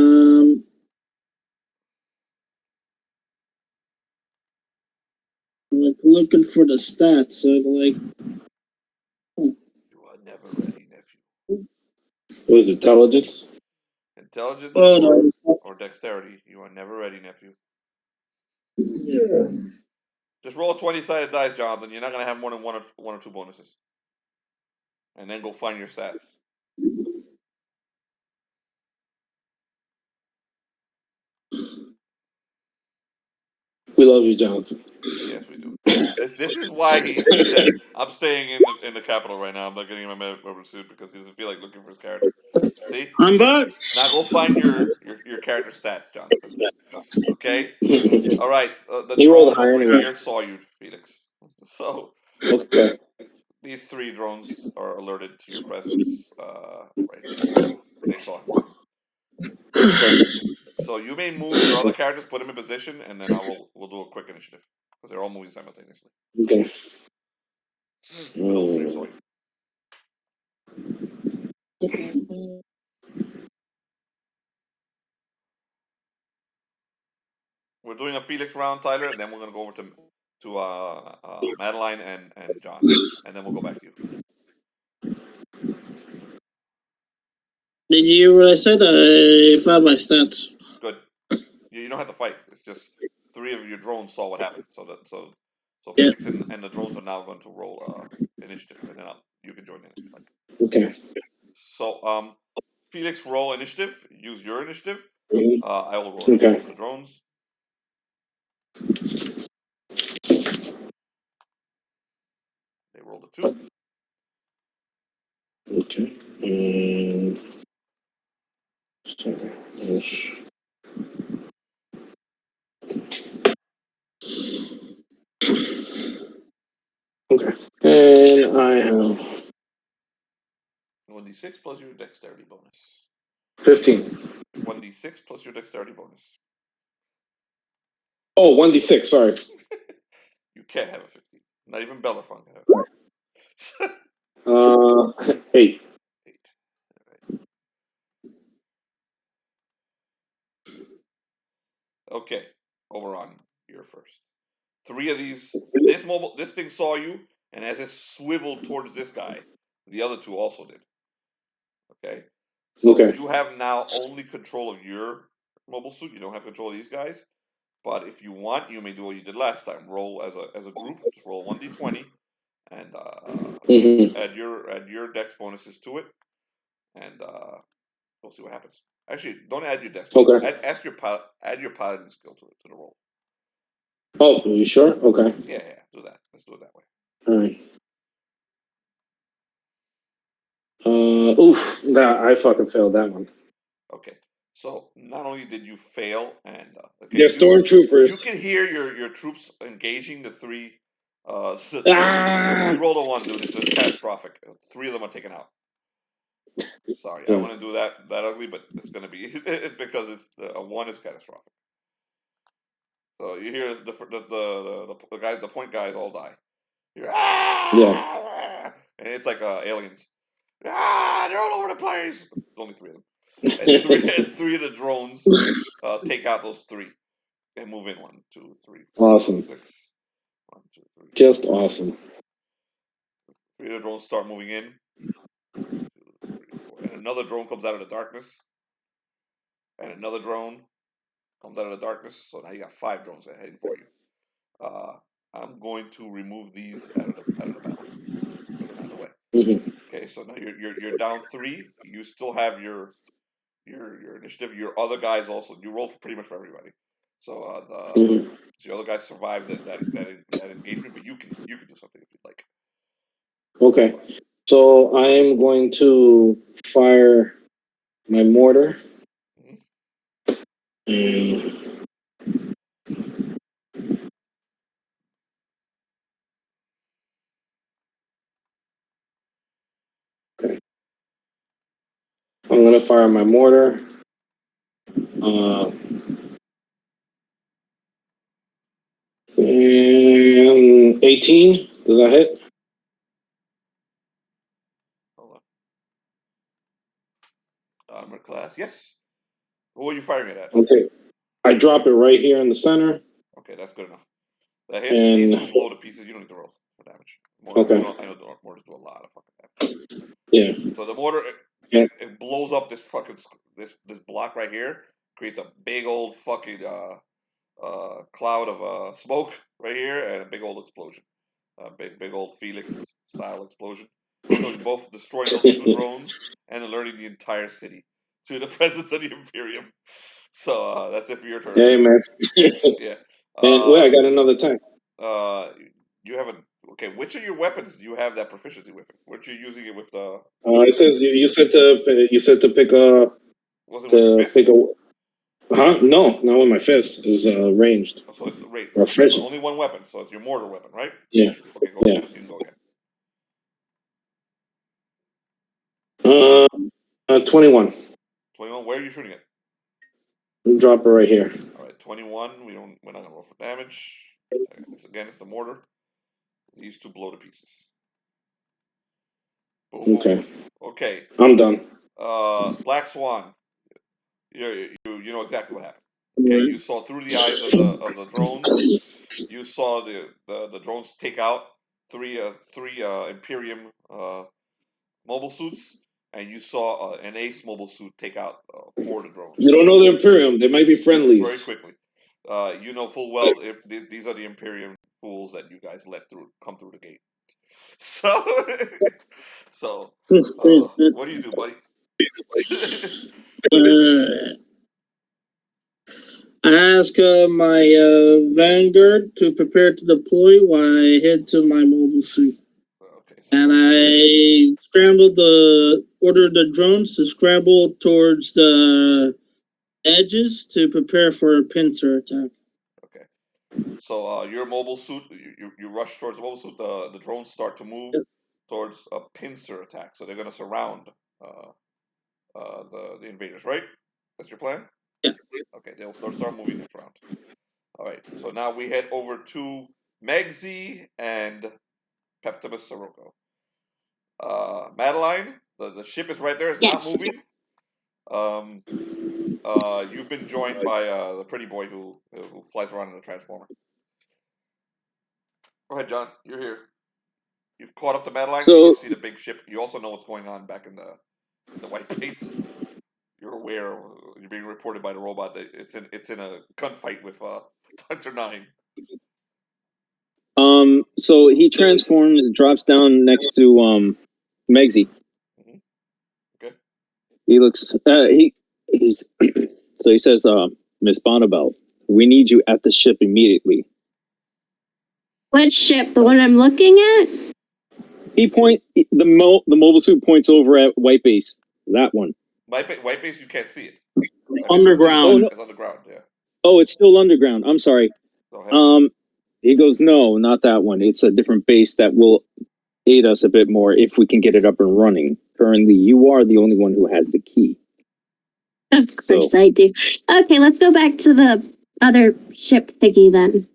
I'm like looking for the stats. So like. You are never ready, nephew. What is intelligence? Intelligence or dexterity. You are never ready, nephew. Yeah. Just roll a 20-sided dice, Jonathan. You're not gonna have more than one or two bonuses. And then go find your stats. We love you, Jonathan. Yes, we do. This is why he said, I'm staying in the capital right now. I'm not getting in my rubber suit because he doesn't feel like looking for his character. See? I'm back. Now go find your character stats, Jonathan. Okay? All right. The He rolled drone higher over anyway. here saw you, Felix. So Okay. these 3 drones are alerted to your presence right here. They saw him. So you may move your other characters, put them in position, and then we'll do a quick initiative because they're all moving simultaneously. Okay. But those 3 saw you. We're doing a Felix round, Tyler, and then we're gonna go over to Madeline and John, and then we'll go back to you. Did you hear what I said? I found my stats. Good. You don't have to fight. It's just 3 of your drones saw what happened. So Yeah. Felix and the drones are now going to roll initiative, and then you can join in if you like. Okay. So Felix, roll initiative. Use your initiative. Mhm. I will roll Okay. for the drones. They rolled a 2. Okay. Okay. And I have 1d6 plus your dexterity bonus. 15. 1d6 plus your dexterity bonus. Oh, 1d6, sorry. You can't have a 15. Not even Bellerfunk can have it. 8. 8. All right. Okay, Oberon, you're first. 3 of these. This thing saw you, and as it swiveled towards this guy, the other 2 also did. Okay, so Okay. you have now only control of your mobile suit. You don't have control of these guys. But if you want, you may do what you did last time. Roll as a group. Just roll 1d20, and Mm-hmm. add your dex bonuses to it, and we'll see what happens. Actually, don't add your dex bonus. Okay. Add your piloting skill to the roll. Oh, are you sure? Okay. Yeah, do that. Let's do it that way. All right. Oof. I fucking failed that one. Okay. So not only did you fail, and okay, They're stormtroopers. you can hear your troops engaging the 3. Ah! You rolled a 1, dude. It's catastrophic. 3 of them are taken out. Sorry, I want to do that ugly, but it's going to be because it's a 1 is catastrophic. So you hear the guys, the point guys all die. You're, and it's like aliens. They're all over the place. There's only 3 of them, and three of the drones take out those 3 and move in 1, 2, 3, 4, Awesome. 6. 1, 2, 3. Just awesome. 3 of the drones start moving in. 1, 2, 3, 4, and another drone comes out of the darkness, and another drone comes out of the darkness. So now you got 5 drones heading for you. I'm going to remove these out of the battle. So get them out of the way. Mm-hmm. Okay, so now you're down 3. You still have your initiative. Your other guys also. You roll pretty much for everybody. So the other guys survived that engagement, but you can do something if you'd like. Okay. So I am going to fire my mortar. Mm. Okay. I'm going to fire my mortar. 18. Does that hit? Hold on. Armor class. Yes. Who are you firing it at? Okay. I drop it right here in the center. Okay, that's good enough. That hits. These 2 blow to pieces. You don't need to roll for damage. Okay. I know the mortars do a lot of fucking damage. Yeah. So the mortar it blows up this fucking this block right here, creates a big old fucking cloud of smoke right here, and a big old explosion. A big old Felix style explosion. So both destroying those 2 drones and alerting the entire city to the presence of the Imperium. So that's it for your turn. Hey, man. Yeah. And wait, I got another attack. You haven't. Okay, which of your weapons do you have that proficiency with? Weren't you using it with the? It says you said to pick a Wasn't it with your fist? pick a. Huh? No, not with my fist. It's ranged. Oh, so it's rate. Or Okay, so fist. only 1 weapon. So it's your mortar weapon, right? Yeah. Okay, go Yeah. ahead. You can go again. 21. 21. Where are you shooting it? Drop it right here. All right, 21. We're not gonna roll for damage. Again, it's the mortar. These 2 blow to pieces. Boom. Okay. Okay. I'm done. Black Swan. You know exactly what happened. Okay, you saw through the eyes of the drones. You saw the drones take out three Imperium mobile suits, and you saw an Ace mobile suit take out 4 of the drones You don't know the Imperium. They might be friendlies. very quickly. You know full well these are the Imperium fools that you guys let come through the gate. So, what do you do, buddy? I ask my vanguard to prepare to deploy while I head to my mobile suit. Okay, and I order the drones to scramble towards the edges to prepare for a pincer attack. Okay. So your mobile suit, you rush towards the mobile suit. The drones start to move towards a pincer attack. So they're going to surround the invaders, right? That's your plan? Yeah. Okay, they'll start moving next round. All right. So now we head over to Megsy and Peptimus Scirocco. Madeline, the ship is right there. It's not moving. You've been joined by the pretty boy who flies around in a transformer. Go ahead, John. You're here. You've caught up to Madeline. So- You see the big ship. You also know what's going on back in the white base. You're aware. You're being reported by the robot that it's in a gunfight with Dr. Nine. So he transforms, drops down next to Megsy. Mhm. Okay. He looks. He's. So he says, Miss Bonabel, we need you at the ship immediately. What ship? The one I'm looking at? The mobile suit points over at White Base. That one. White base, you can't see it. Underground. Oh, no. It's underground. Yeah. Oh, it's still underground. I'm sorry. Go ahead. He goes, no, not that one. It's a different base that will aid us a bit more if we can get it up and running. Currently, you are the only one who has the key. Of course I do. Okay, let's go back to the other ship thingy then?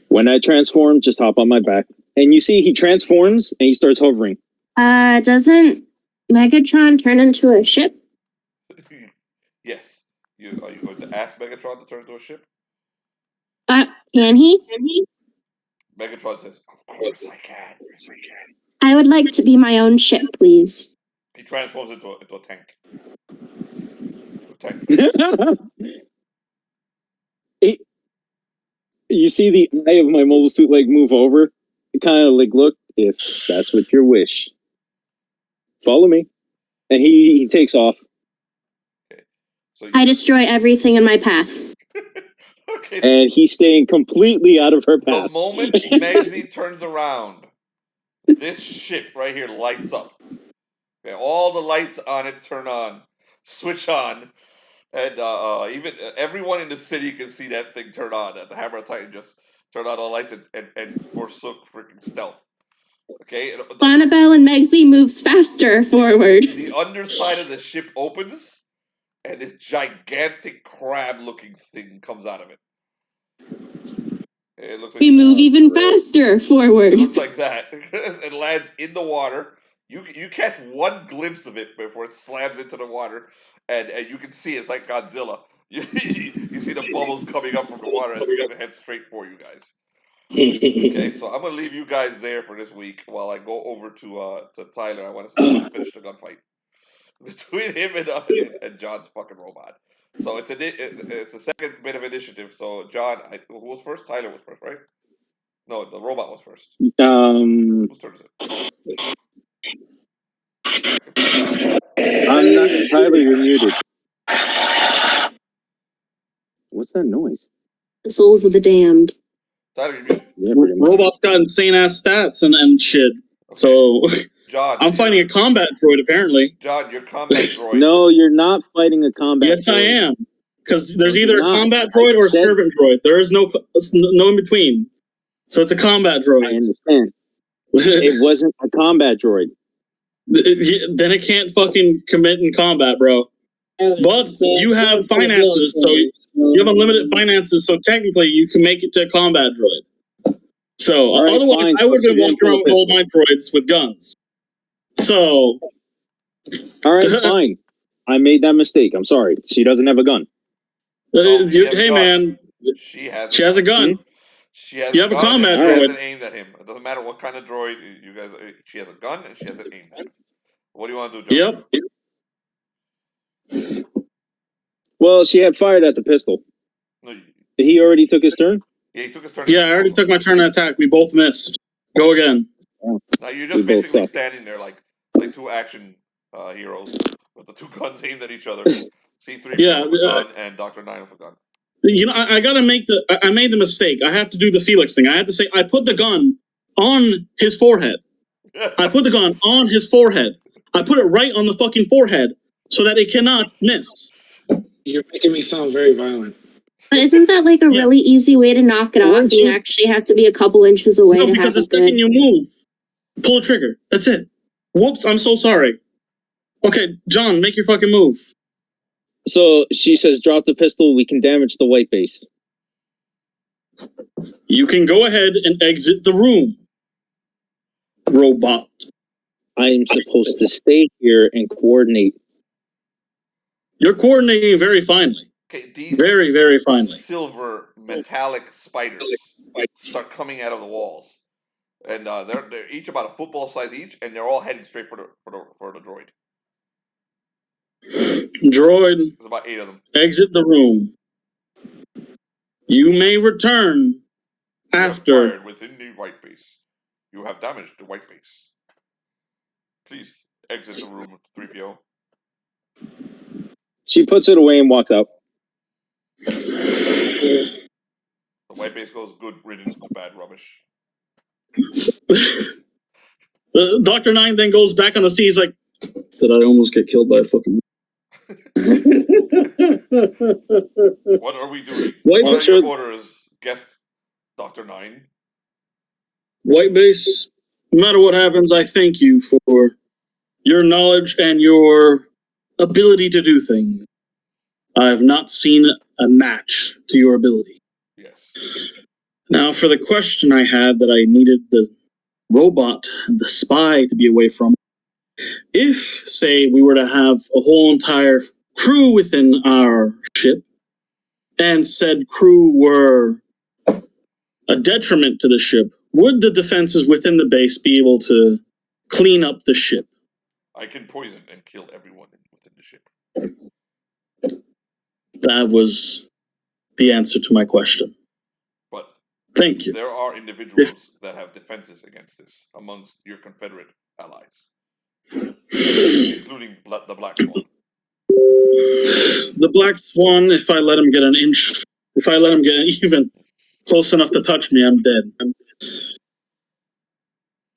When I transform, just hop on my back. And you see he transforms and he starts hovering. Doesn't Megatron turn into a ship? Yes. Are you going to ask Megatron to turn into a ship? Can he? Megatron says, "Of course I can." I would like to be my own ship, please. He transforms into a tank. A tank. You see the eye of my mobile suit like move over. It kind of like, look, if that's what your wish. Follow me. And he takes off. Okay. So I destroy everything in my path. Okay. And he's staying completely out of her path. The moment Megsy turns around, this ship right here lights up. Okay, all the lights on it turn on, switch on, and even everyone in the city can see that thing turn on. The Hammer of Titan just turned on all the lights and forsook freaking stealth. Okay, Bonabel and Megsy moves faster forward. The underside of the ship opens, and this gigantic crab-looking thing comes out of it. It looks like we move even faster forward. It looks like that. It lands in the water. You catch one glimpse of it before it slams into the water, and you can see it's like Godzilla. You see the bubbles coming up from the water as it heads straight for you guys. Okay, so I'm gonna leave you guys there for this week while I go over to Tyler. I want to finish the gunfight between him and John's fucking robot. So it's a second bit of initiative. So John, who was first? Tyler was first, right? No, the robot was first. Whose turn is it? I'm not, Tyler, you're muted. What's that noise? The souls of the damned. Tyler, you're muted. Yeah, Robots got insane ass stats and shit. Okay. So John, I'm fighting a combat droid apparently. John, your combat droid. No, you're not fighting a combat Yes, droid. I am. Because there's either a combat droid or a servant droid. There is no in between. So it's a combat droid. I understand. It wasn't a combat droid. Then it can't fucking commit in combat, bro. But you have finances, so you have unlimited finances, so technically you can make it to a combat droid. So right, otherwise, fine. I would have been walking around with all my droids with guns. So, all right, fine. I made that mistake. I'm sorry. She doesn't have a gun. Hey, man. She has a gun. She has you have a combat droid. She hasn't aimed at him. It doesn't matter what kind of droid you guys. She has a gun and she hasn't aimed at him. What do you want to do, John? Yep. Well, she had fired at the pistol. No, he already took his turn? Yeah, he took his turn. Yeah, I already took my turn to attack. We both missed. Go again. Now you're just basically standing there like two action heroes with the two guns aimed at each other. C3 with a gun and Dr. 9 with a gun. You know, I gotta I made the mistake. I have to do the Felix thing. I have to say, I put the gun on his forehead. I put the gun on his forehead. I put it right on the fucking forehead so that it cannot miss. You're making me sound very violent. But isn't that like a really easy way to knock it off? You actually have to be a couple inches away. No, because the second you move, pull the trigger. That's it. Whoops, I'm so sorry. Okay, John, make your fucking move. So she says, drop the pistol, we can damage the white base. You can go ahead and exit the room, robot. I am supposed to stay here and coordinate. You're coordinating very finely. Okay, these very, very finely. Silver metallic spiders start coming out of the walls, and they're each about a football size each, and they're all heading straight for the droid. Droid. There's about 8 of them. Exit the room. You may return after. Fired within the white base. You have damaged the white base. Please exit the room, 3PO. She puts it away and walks out. The white base goes, good riddance to bad rubbish. Dr. 9 then goes back on the sea. He's like, did I almost get killed by a fucking... What are we doing? What are your orders, guest Dr. 9? White base, no matter what happens, I thank you for your knowledge and your ability to do things. I have not seen a match to your ability. Yes. Now, for the question I had that I needed the robot, the spy, to be away from, if, say, we were to have a whole entire crew within our ship, and said crew were a detriment to the ship, would the defenses within the base be able to clean up the ship? I can poison and kill everyone within the ship. That was the answer to my question. But thank you. There are individuals that have defenses against this amongst your Confederate allies, including the Black Swan. The Black Swan, if I let him get even close enough to touch me, I'm dead.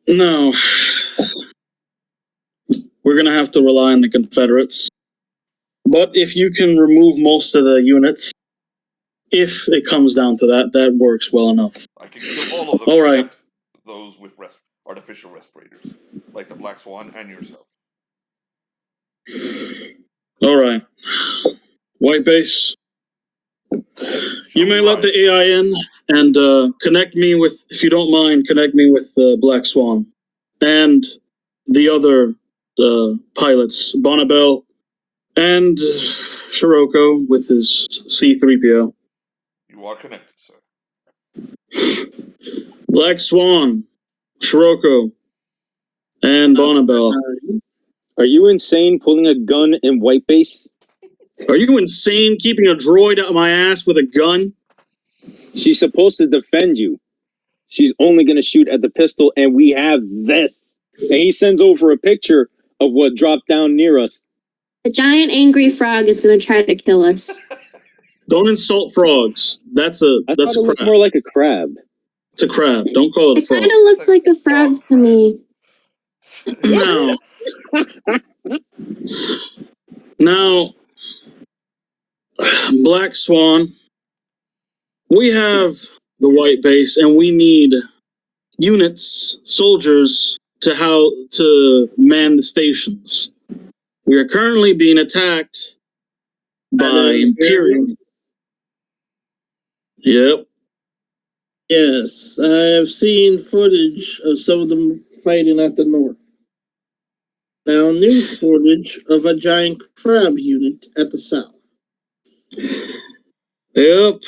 No. We're going to have to rely on the Confederates. But if you can remove most of the units, if it comes down to that, that works well enough. I can kill all of them except those with artificial respirators, like the Black Swan and yourself. All right. White base. You may let the AI in and connect me with, if you don't mind, connect me with Black Swan and the other pilots, Bonabel and Scirocco with his C-3PO. You are connected, sir. Black Swan, Scirocco, and Bonabel. Are you insane pulling a gun in white base? Are you insane keeping a droid out my ass with a gun? She's supposed to defend you. She's only going to shoot at the pistol, and we have this. And he sends over a picture of what dropped down near us. A giant angry frog is going to try to kill us. Don't insult frogs. That's a I thought it looked crab. more like a crab. It's a crab. Don't call it a It frog. kind of looked like a frog to me. No. Now, Black Swan, we have the white base, and we need units, soldiers, to man the stations. We are currently being attacked by Imperium. Yep. Yes, I have seen footage of some of them fighting at the north. Now, new footage of a giant crab unit at the south. Yep.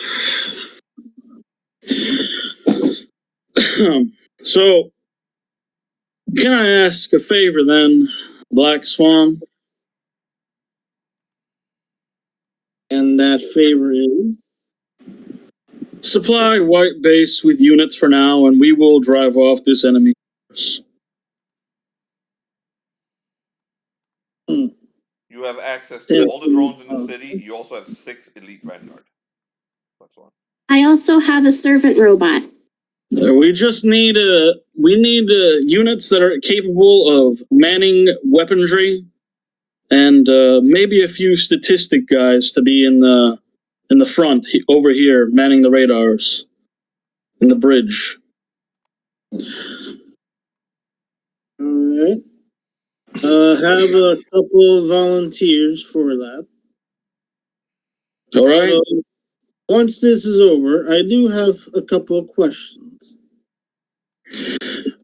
So, can I ask a favor then, Black Swan? And that favor is? Supply white base with units for now, and we will drive off this enemy. You have access to all the drones in the city. You also have 6 elite Vanguard. That's one. I also have a servant robot. We just need units that are capable of manning weaponry, and maybe a few statistic guys to be in the front over here manning the radars in the bridge. Alright. Have a couple of volunteers for that. Alright. Once this is over, I do have a couple of questions.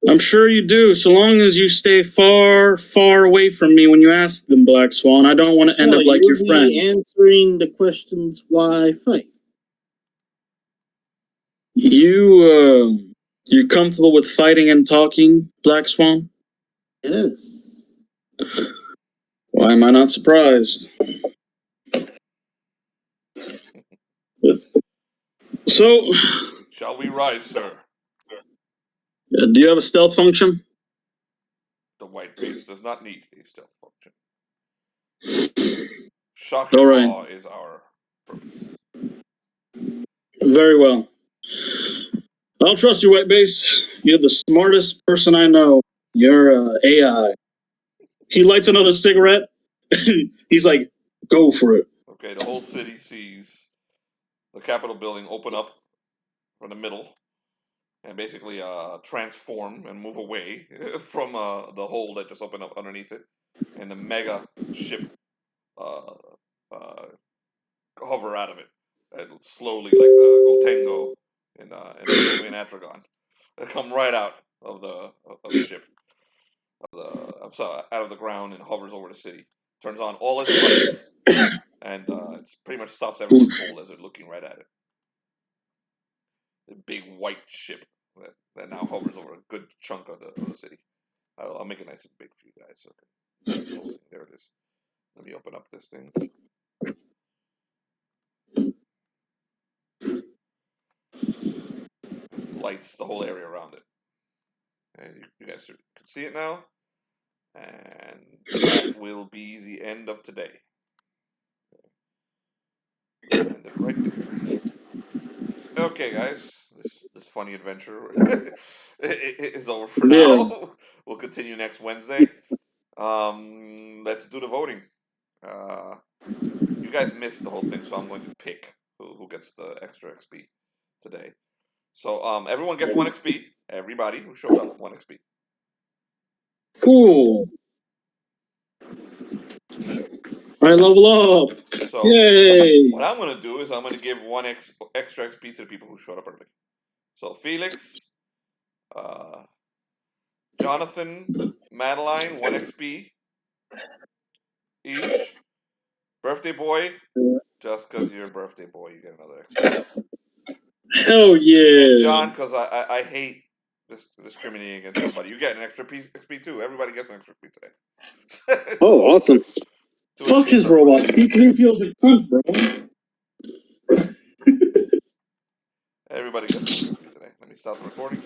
I'm sure you do, so long as you stay far, far away from me when you ask them, Black Swan. I don't want to end up like your friend. Answering the questions why I fight. You're comfortable with fighting and talking, Black Swan? Yes. Why am I not surprised? So, shall we rise, sir? Do you have a stealth function? The white base does not need a stealth function. Shock and awe is our purpose. Very well. I'll trust you, white base. You're the smartest person I know. You're AI. He lights another cigarette. He's like, go for it. Okay, the whole city sees the Capitol building open up from the middle and basically transform and move away from the hole that just opened up underneath it, and the mega ship hover out of it, and slowly, like the Gotengo in the Sylvian Atragon, they come right out of the ship, out of the ground, and hovers over the city. Turns on all its lights, and it pretty much stops everyone cold as they're looking right at it. The big white ship that now hovers over a good chunk of the city. I'll make it nice and big for you guys. Okay. There it is. Let me open up this thing. Lights the whole area around it. And you guys can see it now. And that will be the end of today. End it right there. Okay, guys. This funny adventure is over for now. We'll continue next Wednesday. Let's do the voting. You guys missed the whole thing, so I'm going to pick who gets the extra XP today. So everyone gets 1 XP. Everybody who showed up 1 XP. Cool. I level up. So Yay! what I'm going to do is I'm going to give 1 extra XP to the people who showed up early. So Felix, Jonathan, Madeline, 1 XP each. Birthday boy, just because you're a birthday boy, you get another XP. Hell yeah! And John, because I hate discriminating against somebody. You get an extra XP too. Everybody gets an extra XP today. Oh, awesome. Fuck his robot. C-3PO's a cunt, bro. Everybody gets an extra XP today. Let me stop the recording.